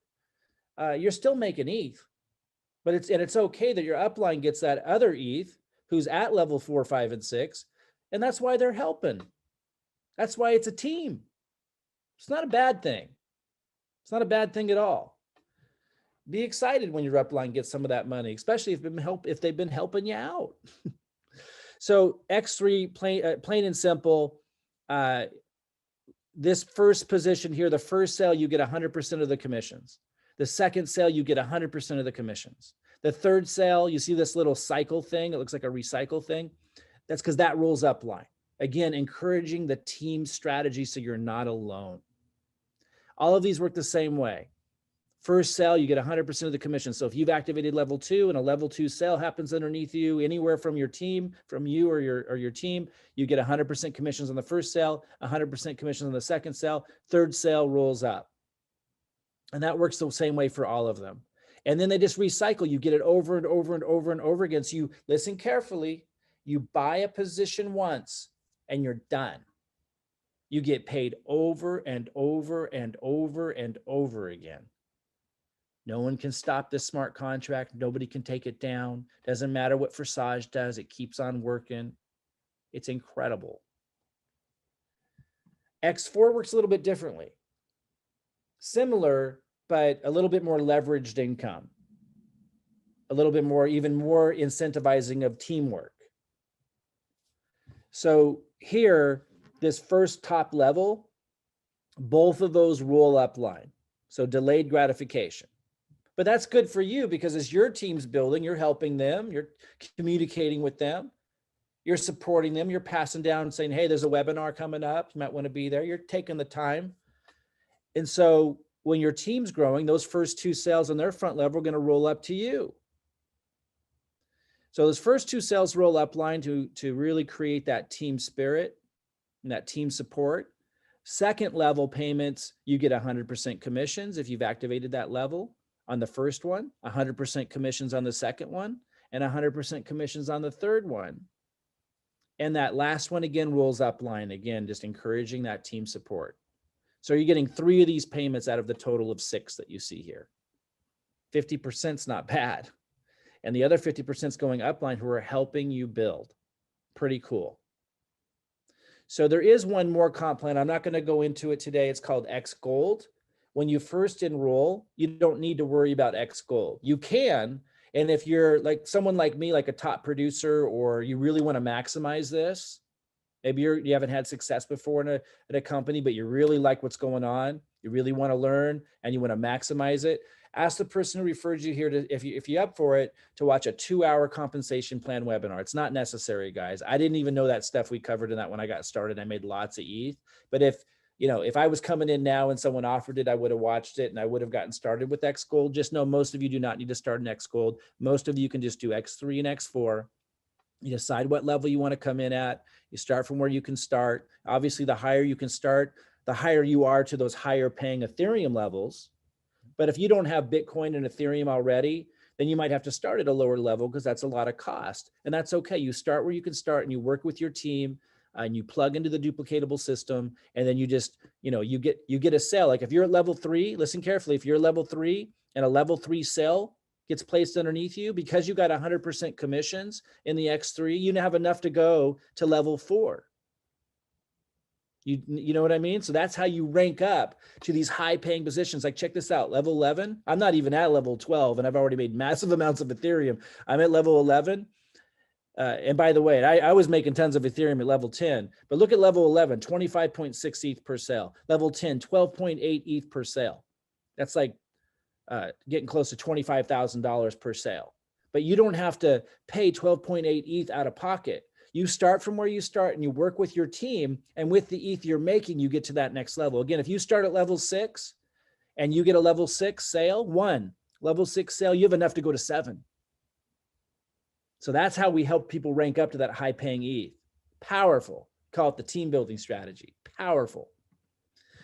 You're still making ETH, but it's okay that your upline gets that other ETH who's at level 4, 5, and 6, and that's why they're helping. That's why it's a team. It's not a bad thing. It's not a bad thing at all. Be excited when your upline gets some of that money, especially if they've been helping you out. So X3, plain and simple. This first position here, the first sale, you get 100% of the commissions. The second sale, you get 100% of the commissions. The third sale, you see this little cycle thing. It looks like a recycle thing. That's because that rolls up line. Again, encouraging the team strategy so you're not alone. All of these work the same way. First sale, you get 100% of the commission. So if you've activated level 2 and a level 2 sale happens underneath you, anywhere from your team, from you or your team, you get 100% commissions on the first sale, 100% commissions on the second sale, third sale rolls up. And that works the same way for all of them. And then they just recycle. You get it over and over and over and over again. So you listen carefully. You buy a position once and you're done. You get paid over and over and over and over again. No one can stop this smart contract. Nobody can take it down. Doesn't matter what Forsage does. It keeps on working. It's incredible. X4 works a little bit differently. Similar, but a little bit more leveraged income. A little bit more, even more incentivizing of teamwork. So here, this first top level, both of those roll up line. So delayed gratification. But that's good for you because as your team's building, you're helping them, you're communicating with them, you're supporting them, you're passing down and saying, hey, there's a webinar coming up, you might want to be there. You're taking the time. And so when your team's growing, those first 2 sales on their front level are going to roll up to you. So those first 2 sales roll up line to really create that team spirit and that team support. Second level payments, you get 100% commissions if you've activated that level on the first one, 100% commissions on the second one, and 100% commissions on the third one. And that last one again rolls up line, again, just encouraging that team support. So you're getting 3 of these payments out of the total of 6 that you see here. 50% is not bad. And the other 50% is going upline who are helping you build. Pretty cool. So there is one more comp plan. I'm not going to go into it today. It's called X Gold. When you first enroll, you don't need to worry about X Gold. You can, and if you're like someone like me, like a top producer, or you really want to maximize this, maybe you haven't had success before in a company, but you really like what's going on, you really want to learn, and you want to maximize it, ask the person who referred you here to, if you're up for it, to watch a 2-hour compensation plan webinar. It's not necessary, guys. I didn't even know that stuff we covered in that when I got started. I made lots of ETH. But if You know, if I was coming in now and someone offered it, I would have watched it and I would have gotten started with X Gold. Just know most of you do not need to start in X Gold. Most of you can just do X3 and X4. You decide what level you want to come in at. You start from where you can start. Obviously, the higher you can start, the higher you are to those higher paying Ethereum levels. But if you don't have Bitcoin and Ethereum already, then you might have to start at a lower level because that's a lot of cost. And that's okay. You start where you can start and you work with your team and you plug into the duplicatable system. And then you just, you know, you get a sale. Like if you're at level 3, listen carefully. If you're level 3 and a level 3 sale gets placed underneath you, because you got 100% commissions in the X3, you now have enough to go to level 4. You know what I mean? So that's how you rank up to these high paying positions. Like check this out, level 11. I'm not even at level 12 and I've already made massive amounts of Ethereum. I'm at level 11. And by the way, I was making tons of Ethereum at level 10, but look at level 11, 25.6 ETH per sale. Level 10, 12.8 ETH per sale. That's like getting close to $25,000 per sale. But you don't have to pay 12.8 ETH out of pocket. You start from where you start and you work with your team, and with the ETH you're making, you get to that next level. Again, if you start at level 6 and you get a level 6 sale, level 6 sale, you have enough to go to 7. So that's how we help people rank up to that high paying ETH. Powerful. Call it the team building strategy. Powerful.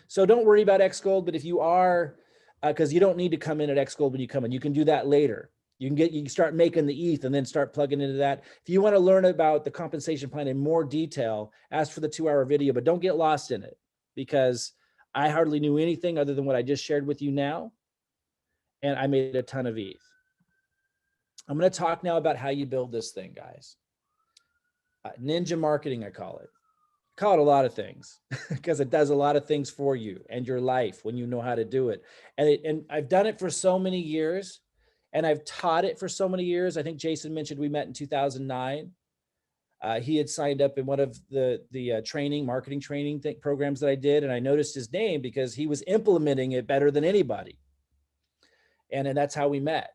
So don't worry about X Gold, but if you are, because you don't need to come in at X Gold when you come in, you can do that later. You can start making the ETH and then start plugging into that. If you want to learn about the compensation plan in more detail, ask for the 2-hour video, but don't get lost in it because I hardly knew anything other than what I just shared with you now. And I made a ton of ETH. I'm going to talk now about how you build this thing, guys. Ninja marketing, I call it. I call it a lot of things because it does a lot of things for you and your life when you know how to do it. And I've done it for so many years. And I've taught it for so many years. I think Jason mentioned we met in 2009. He had signed up in one of the marketing training programs that I did. And I noticed his name because he was implementing it better than anybody. And that's how we met.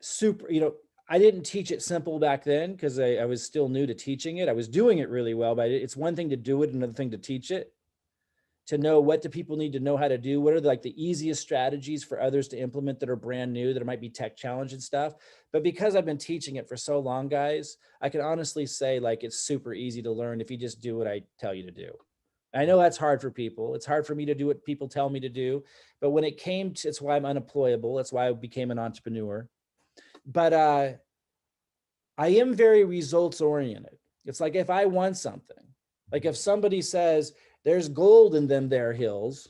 Super, you know, I didn't teach it simple back then because I was still new to teaching it. I was doing it really well, but it's one thing to do it, another thing to teach it. To know what do people need to know how to do, what are the easiest strategies for others to implement that are brand new, that might be tech challenge and stuff. But because I've been teaching it for so long, guys, I can honestly say like it's super easy to learn if you just do what I tell you to do. I know that's hard for people. It's hard for me to do what people tell me to do. But when it came to, it's why I'm unemployable. That's why I became an entrepreneur. But I am very results oriented. It's like if I want something, like if somebody says, there's gold in them there hills,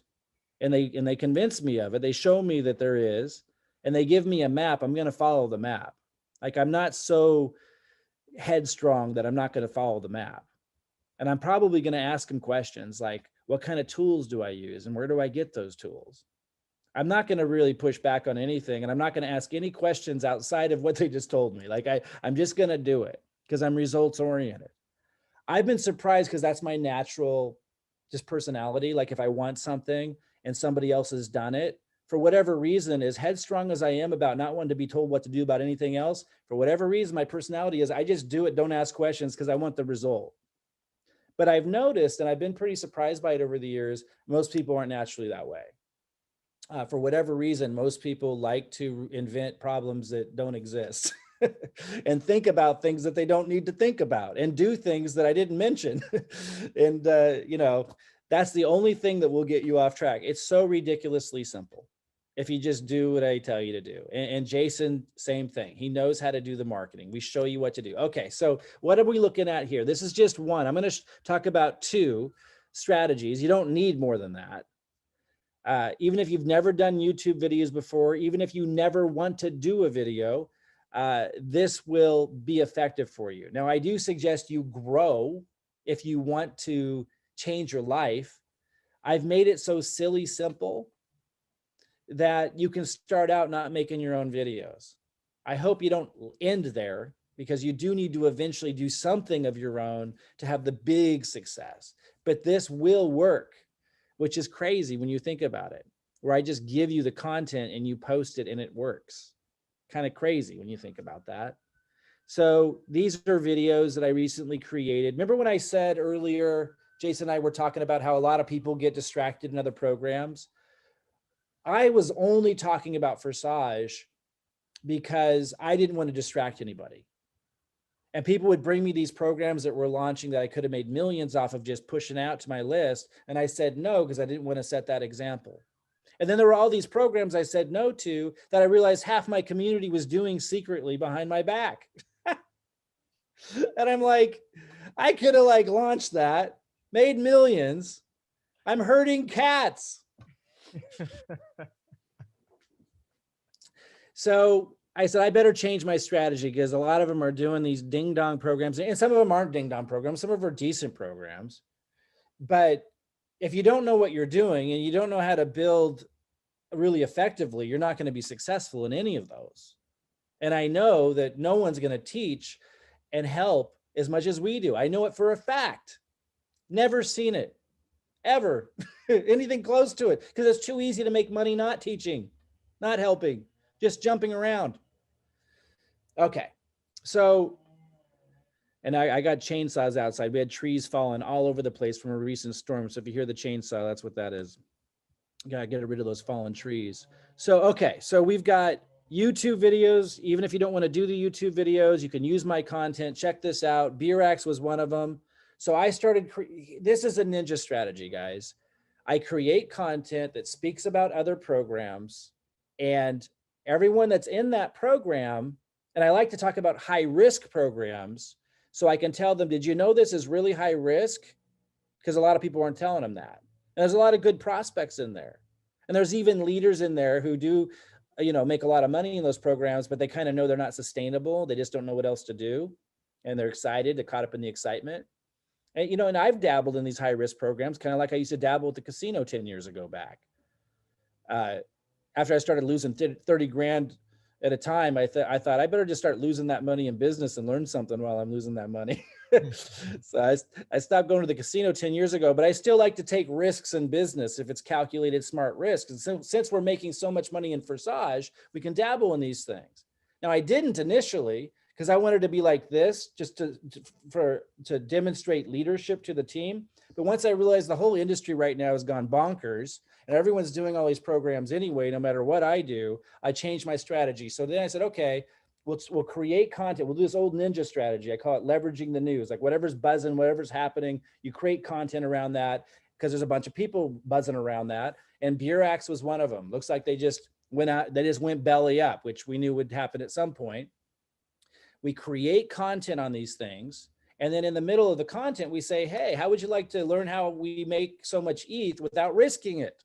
and they convince me of it. They show me that there is, and they give me a map. I'm going to follow the map. Like I'm not so headstrong that I'm not going to follow the map. And I'm probably going to ask them questions like, what kind of tools do I use, and where do I get those tools? I'm not going to really push back on anything, and I'm not going to ask any questions outside of what they just told me. Like I'm just going to do it because I'm results oriented. I've been surprised because that's my natural just personality. Like if I want something and somebody else has done it, for whatever reason, as headstrong as I am about not wanting to be told what to do about anything else, for whatever reason, my personality is I just do it, don't ask questions because I want the result. But I've noticed, and I've been pretty surprised by it over the years, most people aren't naturally that way. For whatever reason, most people like to invent problems that don't exist. And think about things that they don't need to think about and do things that I didn't mention. And, you know, that's the only thing that will get you off track. It's so ridiculously simple if you just do what I tell you to do. And Jason, same thing. He knows how to do the marketing. We show you what to do. Okay, so what are we looking at here? This is just one. I'm going to talk about 2 strategies. You don't need more than that. Even if you've never done YouTube videos before, even if you never want to do a video, this will be effective for you. Now, I do suggest you grow if you want to change your life. I've made it so silly simple that you can start out not making your own videos. I hope you don't end there because you do need to eventually do something of your own to have the big success. But this will work, which is crazy when you think about it, where I just give you the content and you post it and it works. Kind of crazy when you think about that. So these are videos that I recently created. Remember when I said earlier, Jason and I were talking about how a lot of people get distracted in other programs. I was only talking about Forsage because I didn't want to distract anybody. And people would bring me these programs that were launching that I could have made millions off of just pushing out to my list. And I said no, because I didn't want to set that example. And then there were all these programs I said no to that I realized half my community was doing secretly behind my back. And I'm like, I could have like launched that, made millions. I'm hurting cats. So I said, I better change my strategy because a lot of them are doing these ding dong programs, and some of them aren't ding dong programs. Some of them are decent programs. But if you don't know what you're doing and you don't know how to build really effectively, you're not going to be successful in any of those. And I know that no one's going to teach and help as much as we do. I know it for a fact. Never seen it, ever, anything close to it, because it's too easy to make money not teaching, not helping, just jumping around. Okay, so, and I got chainsaws outside. We had trees falling all over the place from a recent storm. So if you hear the chainsaw, that's what that is. Gotta get rid of those fallen trees. So, okay, so we've got YouTube videos. Even if you don't want to do the YouTube videos, you can use my content. Check this out. Beerax was one of them. So I started, this is a ninja strategy, guys. I create content that speaks about other programs, and everyone that's in that program, and I like to talk about high risk programs, so I can tell them, did you know this is really high risk? Because a lot of people aren't telling them that. And there's a lot of good prospects in there. And there's even leaders in there who do, make a lot of money in those programs, but they kind of know they're not sustainable. They just don't know what else to do. And they're excited, they're caught up in the excitement. And, and I've dabbled in these high risk programs, kind of like I used to dabble at the casino 10 years ago back. After I started losing 30 grand at a time, I thought I better just start losing that money in business and learn something while I'm losing that money. So I stopped going to the casino 10 years ago, but I still like to take risks in business if it's calculated smart risk. And since we're making so much money in Forsage, we can dabble in these things. Now, I didn't initially because I wanted to be like this just to demonstrate leadership to the team. But once I realized the whole industry right now has gone bonkers and everyone's doing all these programs anyway, no matter what I do, I changed my strategy. So then I said, okay, we'll create content. We'll do this old ninja strategy. I call it leveraging the news. Like whatever's buzzing, whatever's happening, you create content around that because there's a bunch of people buzzing around that. And Beerax was one of them. Looks like they just went out, they just went belly up, which we knew would happen at some point. We create content on these things. And then in the middle of the content, we say, hey, how would you like to learn how we make so much ETH without risking it?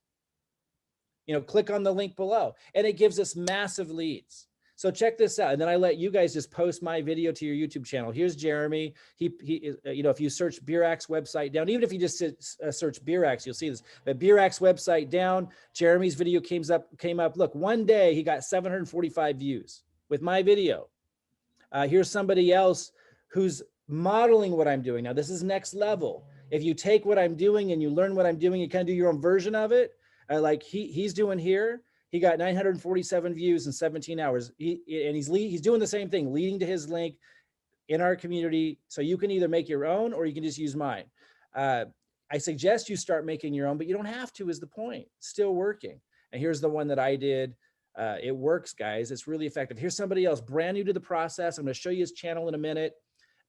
Click on the link below. And it gives us massive leads. So check this out. And then I let you guys just post my video to your YouTube channel. Here's Jeremy. He if you search Beerax website down, even if you just search Beerax, you'll see this. But Beerax website down, Jeremy's video came up. Look, one day he got 745 views with my video. Here's somebody else who's modeling what I'm doing. Now, this is next level. If you take what I'm doing and you learn what I'm doing, you kind of do your own version of it. Like he's doing here. He got 947 views in 17 hours. He's doing the same thing, leading to his link in our community. So you can either make your own or you can just use mine. I suggest you start making your own, but you don't have to is the point. It's still working. And here's the one that I did. It works, guys. It's really effective. Here's somebody else brand new to the process. I'm going to show you his channel in a minute.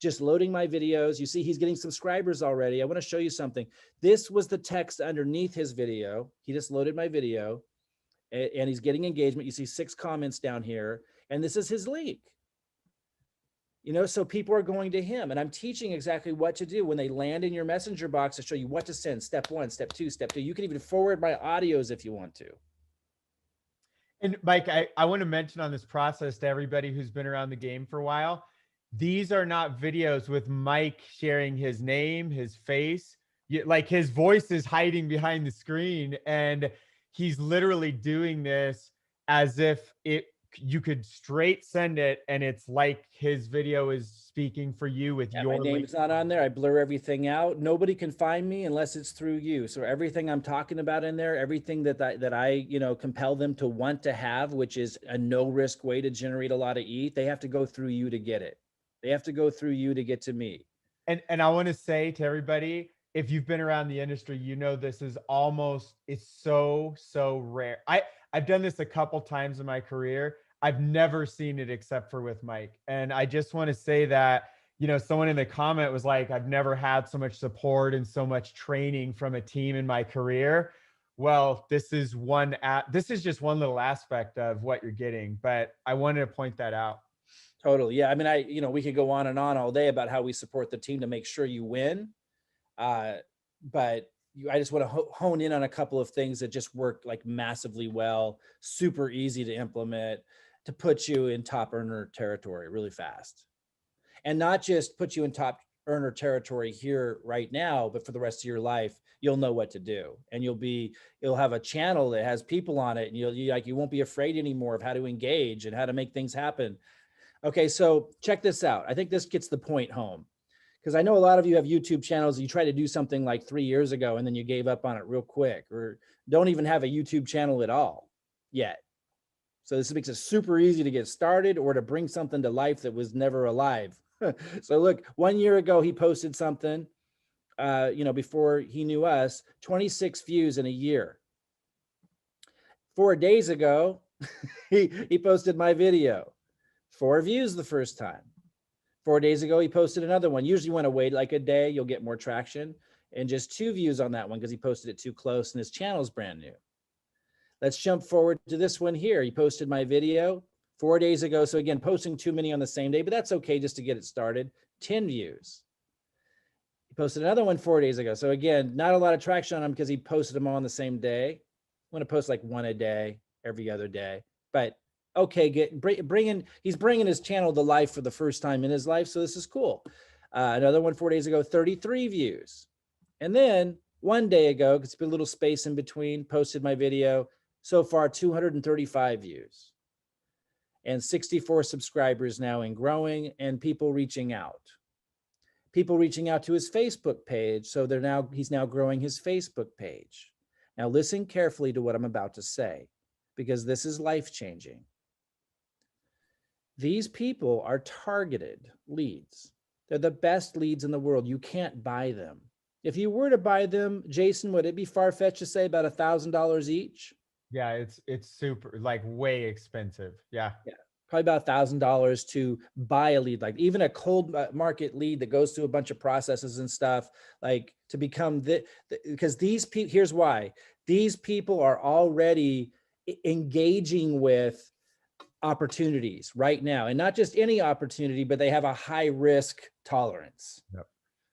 Just loading my videos. You see, he's getting subscribers already. I want to show you something. This was the text underneath his video. He just loaded my video and he's getting engagement. You see 6 comments down here, and this is his link. So people are going to him, and I'm teaching exactly what to do when they land in your messenger box to show you what to send. Step 1, step 2, step 2. You can even forward my audios if you want to. And Mike, I want to mention on this process to everybody who's been around the game for a while, these are not videos with Mike sharing his name, his face, like his voice is hiding behind the screen, and he's literally doing this as if you could straight send it, and it's like his video is speaking for you with your my name's not on there. I blur everything out. Nobody can find me unless it's through you. So everything I'm talking about in there, everything that I compel them to want to have, which is a no risk way to generate a lot of ETH, they have to go through you to get it. They have to go through you to get to me. And I want to say to everybody, if you've been around the industry, you know, this is almost, it's so rare. I've done this a couple times in my career. I've never seen it except for with Mike. And I just want to say that, you know, someone in the comment was like, I've never had so much support and so much training from a team in my career. Well, this is this is just one little aspect of what you're getting, but I wanted to point that out. Totally. Yeah. I mean, you know, we could go on and on all day about how we support the team to make sure you win. But I just want to hone in on a couple of things that just work like massively well, super easy to implement, to put you in top earner territory really fast. And not just put you in top earner territory here right now, but for the rest of your life, you'll know what to do. And you'll have a channel that has people on it, and you won't be afraid anymore of how to engage and how to make things happen. Okay, so check this out. I think this gets the point home, because I know a lot of you have YouTube channels. You try to do something like 3 years ago and then you gave up on it real quick, or don't even have a YouTube channel at all yet. So this makes it super easy to get started or to bring something to life that was never alive. So look, 1 year ago, he posted something, you know, before he knew us, 26 views in a year. 4 days ago, he posted my video, 4 views the first time. 4 days ago, he posted another one. Usually when I wait like a day, you'll get more traction, and just 2 views on that one because he posted it too close and his channel's brand new. Let's jump forward to this one here. He posted my video 4 days ago. So again, posting too many on the same day, but that's okay just to get it started. 10 views. He posted another one 4 days ago. So again, not a lot of traction on him because he posted them all on the same day. I'm going to post like one a day, every other day, but okay, he's bringing his channel to life for the first time in his life. So this is cool. Another one 4 days ago, 33 views. And then 1 day ago, it's been a little space in between, posted my video. So far, 235 views and 64 subscribers now and growing, and people reaching out. People reaching out to his Facebook page. So he's now growing his Facebook page. Now listen carefully to what I'm about to say, because this is life-changing. These people are targeted leads. They're the best leads in the world. You can't buy them. If you were to buy them, Jason, would it be far-fetched to say about $1,000 each? Yeah, it's super, like, way expensive. Yeah. Yeah, probably about $1,000 to buy a lead, like even a cold market lead that goes through a bunch of processes and stuff, like to become because these people, here's why. These people are already engaging with opportunities right now, and not just any opportunity, but they have a high risk tolerance. Yep.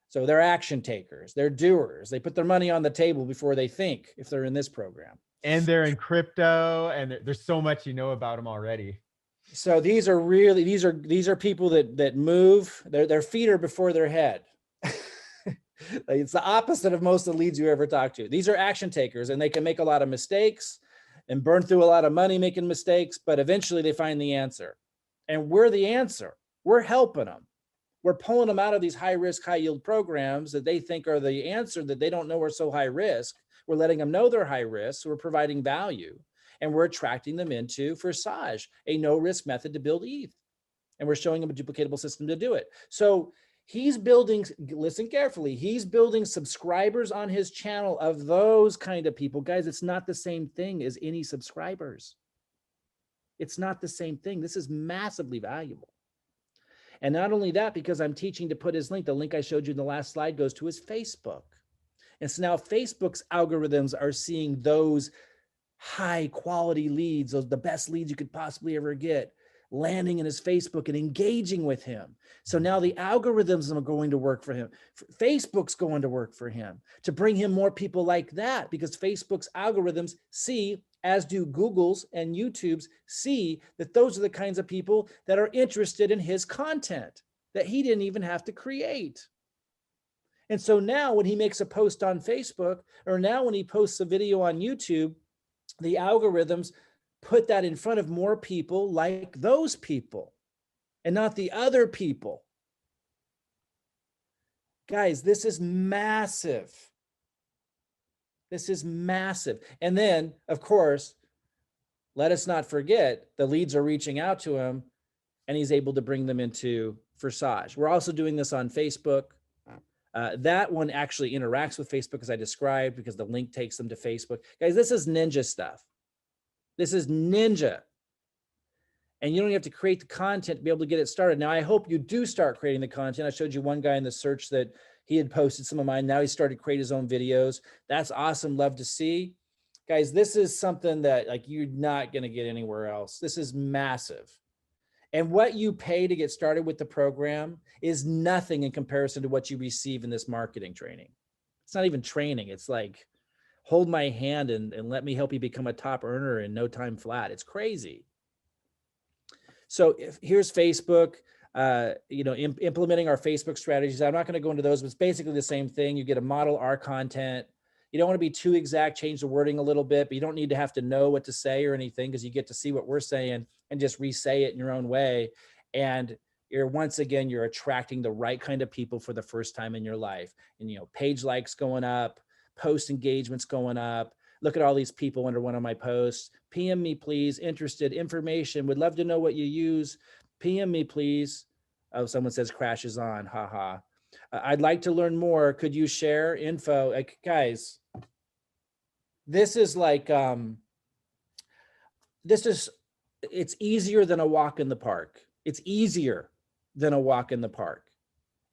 So they're action takers, they're doers. They put their money on the table before they think, if they're in this program. And they're in crypto, and there's so much you know about them already. So these are people that move their feet are before their head. It's the opposite of most of the leads you ever talk to. These are action takers, and they can make a lot of mistakes and burn through a lot of money making mistakes, but eventually they find the answer. And we're the answer. We're helping them. We're pulling them out of these high risk, high yield programs that they think are the answer, that they don't know are so high risk. We're letting them know they're high risk. So we're providing value, and we're attracting them into Forsage, a no risk method to build ETH. And we're showing them a duplicatable system to do it. So he's building, listen carefully, he's building subscribers on his channel of those kind of people. Guys, it's not the same thing as any subscribers. It's not the same thing. This is massively valuable. And not only that, because I'm teaching to put his link, the link I showed you in the last slide goes to his Facebook. And so now Facebook's algorithms are seeing those high quality leads, those the best leads you could possibly ever get, landing in his Facebook and engaging with him. So now the algorithms are going to work for him. Facebook's going to work for him to bring him more people like that, because Facebook's algorithms see, as do Google's and YouTube's, see that those are the kinds of people that are interested in his content that he didn't even have to create. And so now when he makes a post on Facebook, or now when he posts a video on YouTube, the algorithms put that in front of more people like those people and not the other people. Guys, this is massive. This is massive. And then, of course, let us not forget the leads are reaching out to him, and he's able to bring them into Forsage. We're also doing this on Facebook. That one actually interacts with Facebook as I described, because the link takes them to Facebook. Guys, this is ninja stuff. This is ninja. And you don't have to create the content to be able to get it started. Now, I hope you do start creating the content. I showed you one guy in the search that he had posted some of mine. Now he started to create his own videos. That's awesome. Love to see. Guys, this is something that like you're not going to get anywhere else. This is massive. And what you pay to get started with the program is nothing in comparison to what you receive in this marketing training. It's not even training. It's like, hold my hand and let me help you become a top earner in no time flat. It's crazy. So here's Facebook, implementing our Facebook strategies. I'm not going to go into those, but it's basically the same thing. You get to model our content. You don't want to be too exact, change the wording a little bit, but you don't need to have to know what to say or anything, because you get to see what we're saying and just re-say it in your own way. And once again, you're attracting the right kind of people for the first time in your life. And, page likes going up, post engagements going up. Look at all these people under one of my posts. PM me, please. Interested, information. Would love to know what you use. PM me, please. Oh, someone says crashes on. Haha. I'd like to learn more. Could you share info? Like, guys, this is like, it's easier than a walk in the park. It's easier than a walk in the park.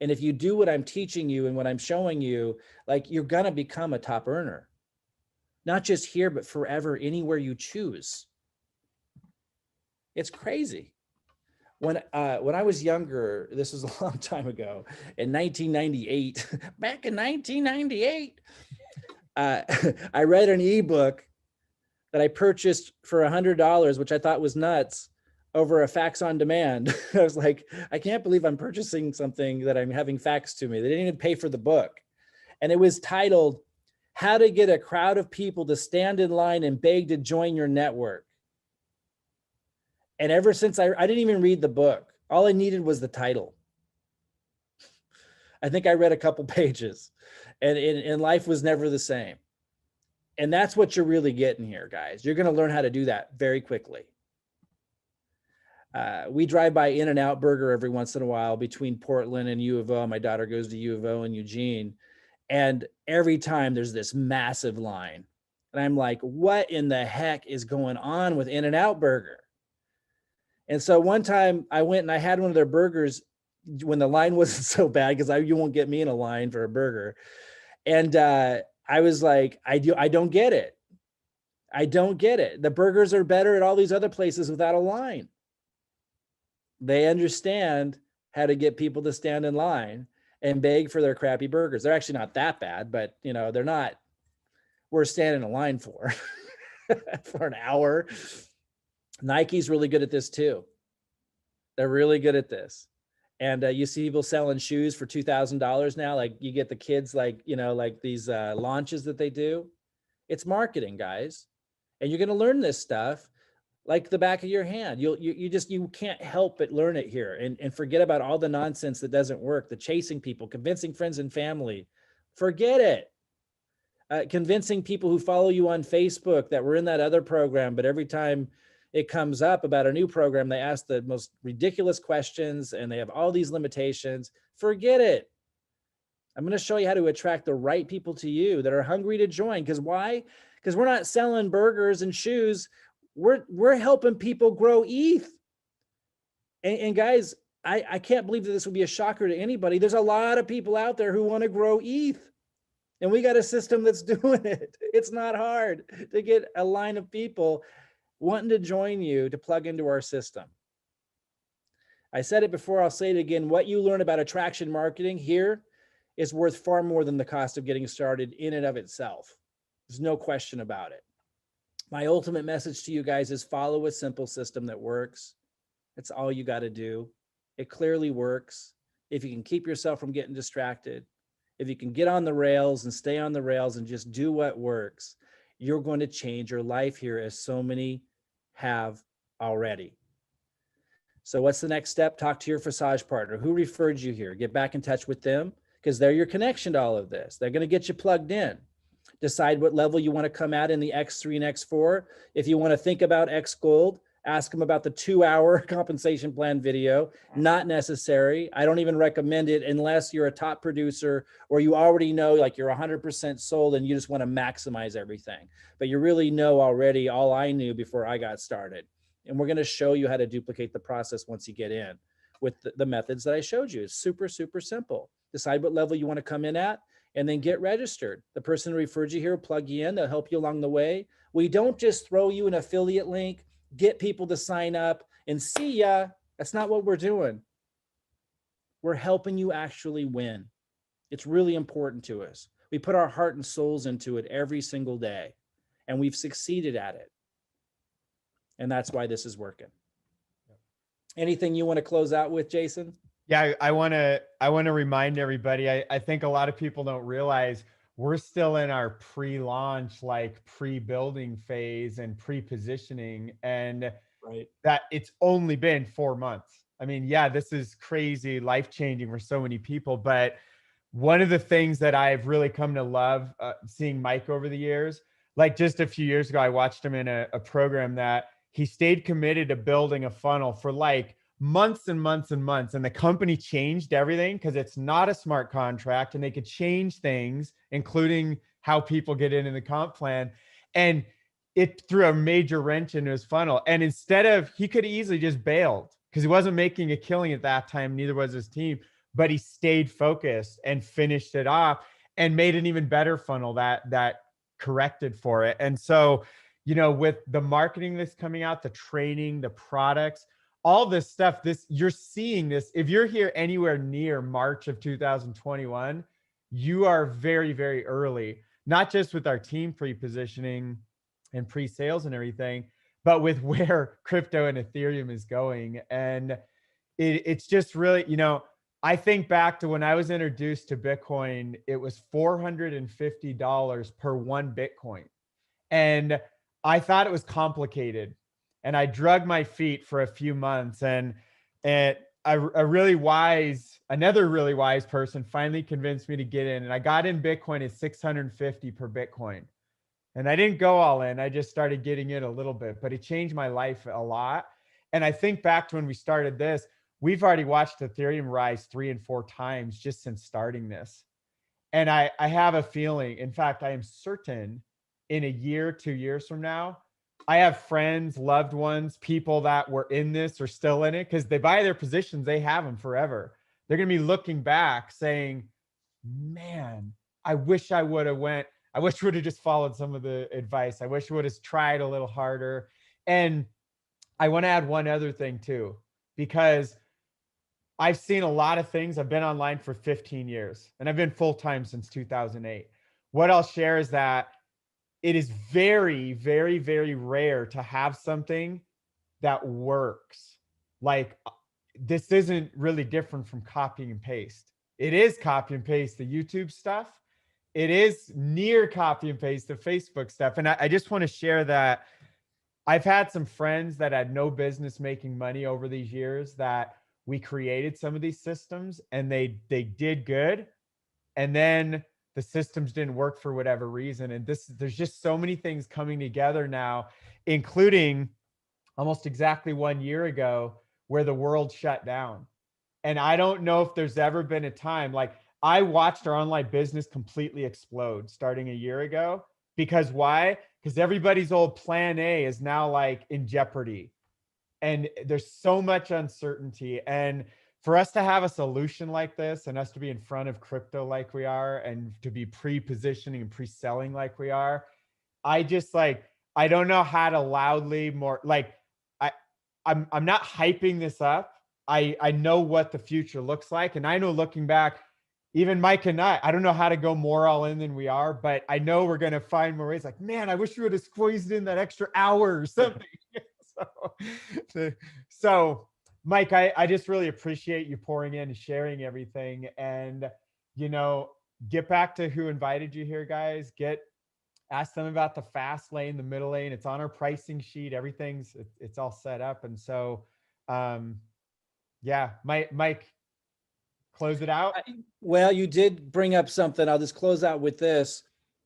And if you do what I'm teaching you and what I'm showing you, like, you're going to become a top earner. Not just here, but forever, anywhere you choose. It's crazy. When I was younger, this was a long time ago, in 1998, back in 1998, I read an ebook that I purchased for $100, which I thought was nuts, over a fax on demand. I was like, I can't believe I'm purchasing something that I'm having faxed to me. They didn't even pay for the book. And it was titled, How to Get a Crowd of People to Stand in Line and Beg to Join Your Network. And ever since I didn't even read the book. All I needed was the title. I think I read a couple pages, and life was never the same. And that's what you're really getting here, guys. You're going to learn how to do that very quickly. We drive by In-N-Out Burger every once in a while between Portland and U of O. My daughter goes to U of O in Eugene. And every time there's this massive line. And I'm like, what in the heck is going on with In-N-Out Burger? And so one time I went and I had one of their burgers when the line wasn't so bad, because you won't get me in a line for a burger. And I was like, I don't get it. I don't get it. The burgers are better at all these other places without a line. They understand how to get people to stand in line and beg for their crappy burgers. They're actually not that bad, but they're not worth standing in a line for for an hour. Nike's really good at this too. They're really good at this. And you see people selling shoes for $2,000 now. Like, you get the kids, like these launches that they do. It's marketing, guys. And you're going to learn this stuff like the back of your hand. You can't help but learn it here, and forget about all the nonsense that doesn't work. The chasing people, convincing friends and family, forget it. Convincing people who follow you on Facebook that were in that other program, but every time it comes up about a new program, they ask the most ridiculous questions and they have all these limitations. Forget it. I'm going to show you how to attract the right people to you that are hungry to join. Because why? Because we're not selling burgers and shoes. We're helping people grow ETH. And guys, I can't believe that this would be a shocker to anybody. There's a lot of people out there who want to grow ETH. And we got a system that's doing it. It's not hard to get a line of people wanting to join you to plug into our system. I said it before, I'll say it again. What you learn about attraction marketing here is worth far more than the cost of getting started in and of itself. There's no question about it. My ultimate message to you guys is follow a simple system that works. That's all you got to do. It clearly works. If you can keep yourself from getting distracted, if you can get on the rails and stay on the rails and just do what works, you're going to change your life here, as so many have already. So what's the next step? Talk to your Forsage partner. Who referred you here? Get back in touch with them, because they're your connection to all of this. They're going to get you plugged in. Decide what level you want to come at in the X3 and X4. If you want to think about X Gold, Ask them about the 2-hour compensation plan video. Not necessary. I don't even recommend it unless you're a top producer or you already know, like you're 100% sold and you just want to maximize everything. But you really know already all I knew before I got started. And we're going to show you how to duplicate the process once you get in with the methods that I showed you. It's super, super simple. Decide what level you want to come in at and then get registered. The person who referred you here will plug you in. They'll help you along the way. We don't just throw you an affiliate link, get people to sign up and see ya. That's not what we're doing. We're helping you actually win. It's really important to us. We put our heart and souls into it every single day, and we've succeeded at it. And that's why this is working. Anything you want to close out with, Jason? Yeah, I want to remind everybody, I think a lot of people don't realize we're still in our pre-launch, like pre-building phase and pre-positioning, and right, that it's only been 4 months. I mean, yeah, this is crazy, life-changing for so many people. But one of the things that I've really come to love seeing Mike over the years, like just a few years ago, I watched him in a program that he stayed committed to building a funnel for like months and months and months, and the company changed everything because it's not a smart contract and they could change things, including how people get into the comp plan, and it threw a major wrench into his funnel. And instead of, he could easily just bailed because he wasn't making a killing at that time, neither was his team, but he stayed focused and finished it off and made an even better funnel that corrected for it. And so, you know, with the marketing that's coming out, the training, the products, all this stuff, you're seeing this. If you're here anywhere near March of 2021, you are very, very early, not just with our team pre-positioning and pre-sales and everything, but with where crypto and Ethereum is going. And it's just really, you know, I think back to when I was introduced to Bitcoin, it was $450 per one Bitcoin. And I thought it was complicated. And I drug my feet for a few months, and another really wise person finally convinced me to get in, and I got in Bitcoin at 650 per Bitcoin. And I didn't go all in. I just started getting in a little bit, but it changed my life a lot. And I think back to when we started this, we've already watched Ethereum rise 3 and 4 times just since starting this. And I have a feeling, in fact, I am certain in a year, 2 years from now, I have friends, loved ones, people that were in this or still in it, because they buy their positions, they have them forever. They're going to be looking back saying, man, I wish I would have went. I wish I would have just followed some of the advice. I wish I would have tried a little harder. And I want to add one other thing too, because I've seen a lot of things. I've been online for 15 years and I've been full-time since 2008. What I'll share is that it is very, very, very rare to have something that works. Like, this isn't really different from copy and paste. It is copy and paste the YouTube stuff. It is near copy and paste the Facebook stuff. And I just want to share that I've had some friends that had no business making money over these years that we created some of these systems and they did good. And then the systems didn't work for whatever reason. And there's just so many things coming together now, including almost exactly 1 year ago where the world shut down. And I don't know if there's ever been a time, like, I watched our online business completely explode starting a year ago. Because why? Because everybody's old plan A is now like in jeopardy. And there's so much uncertainty. And for us to have a solution like this and us to be in front of crypto like we are and to be pre-positioning and pre-selling like we are, I just like, I don't know how to loudly more, like, I'm not hyping this up. I know what the future looks like. And I know, looking back, even Mike and I don't know how to go more all in than we are, but I know we're going to find more ways. Like, man, I wish we would have squeezed in that extra hour or something. So Mike, I just really appreciate you pouring in and sharing everything. And, you know, get back to who invited you here, guys. Ask them about the fast lane, the middle lane. It's on our pricing sheet. It's all set up. And so, yeah, Mike, close it out. Well, you did bring up something. I'll just close out with this.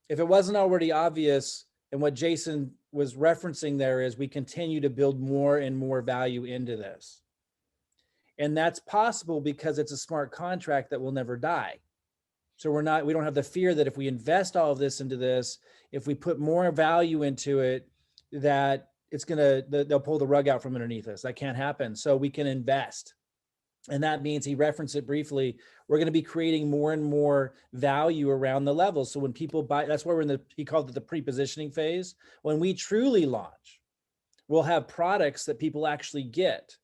If it wasn't already obvious, and what Jason was referencing there is we continue to build more and more value into this. And that's possible because it's a smart contract that will never die. So we don't have the fear that if we invest all of this into this, if we put more value into it, that they'll pull the rug out from underneath us. That can't happen. So we can invest. And that means, he referenced it briefly, we're going to be creating more and more value around the levels. So when people buy, that's why he called it the pre-positioning phase. When we truly launch, we'll have products that people actually get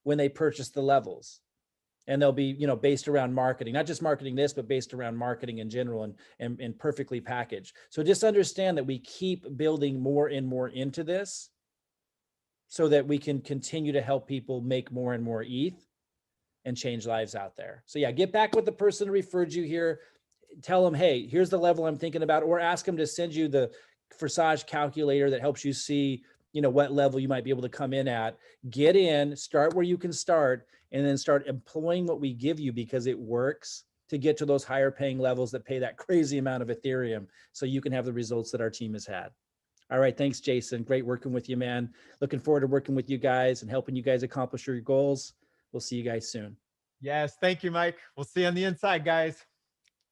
when they purchase the levels. And they'll be, based around marketing, not just marketing this, but based around marketing in general and perfectly packaged. So just understand that we keep building more and more into this so that we can continue to help people make more and more ETH and change lives out there. So yeah, get back with the person who referred you here. Tell them, hey, here's the level I'm thinking about, or ask them to send you the Forsage calculator that helps you see, what level you might be able to come in at. Get in, start where you can start, and then start employing what we give you, because it works to get to those higher paying levels that pay that crazy amount of Ethereum, so you can have the results that our team has had. All right. Thanks, Jason. Great working with you, man. Looking forward to working with you guys and helping you guys accomplish your goals. We'll see you guys soon. Yes. Thank you, Mike. We'll see you on the inside, guys.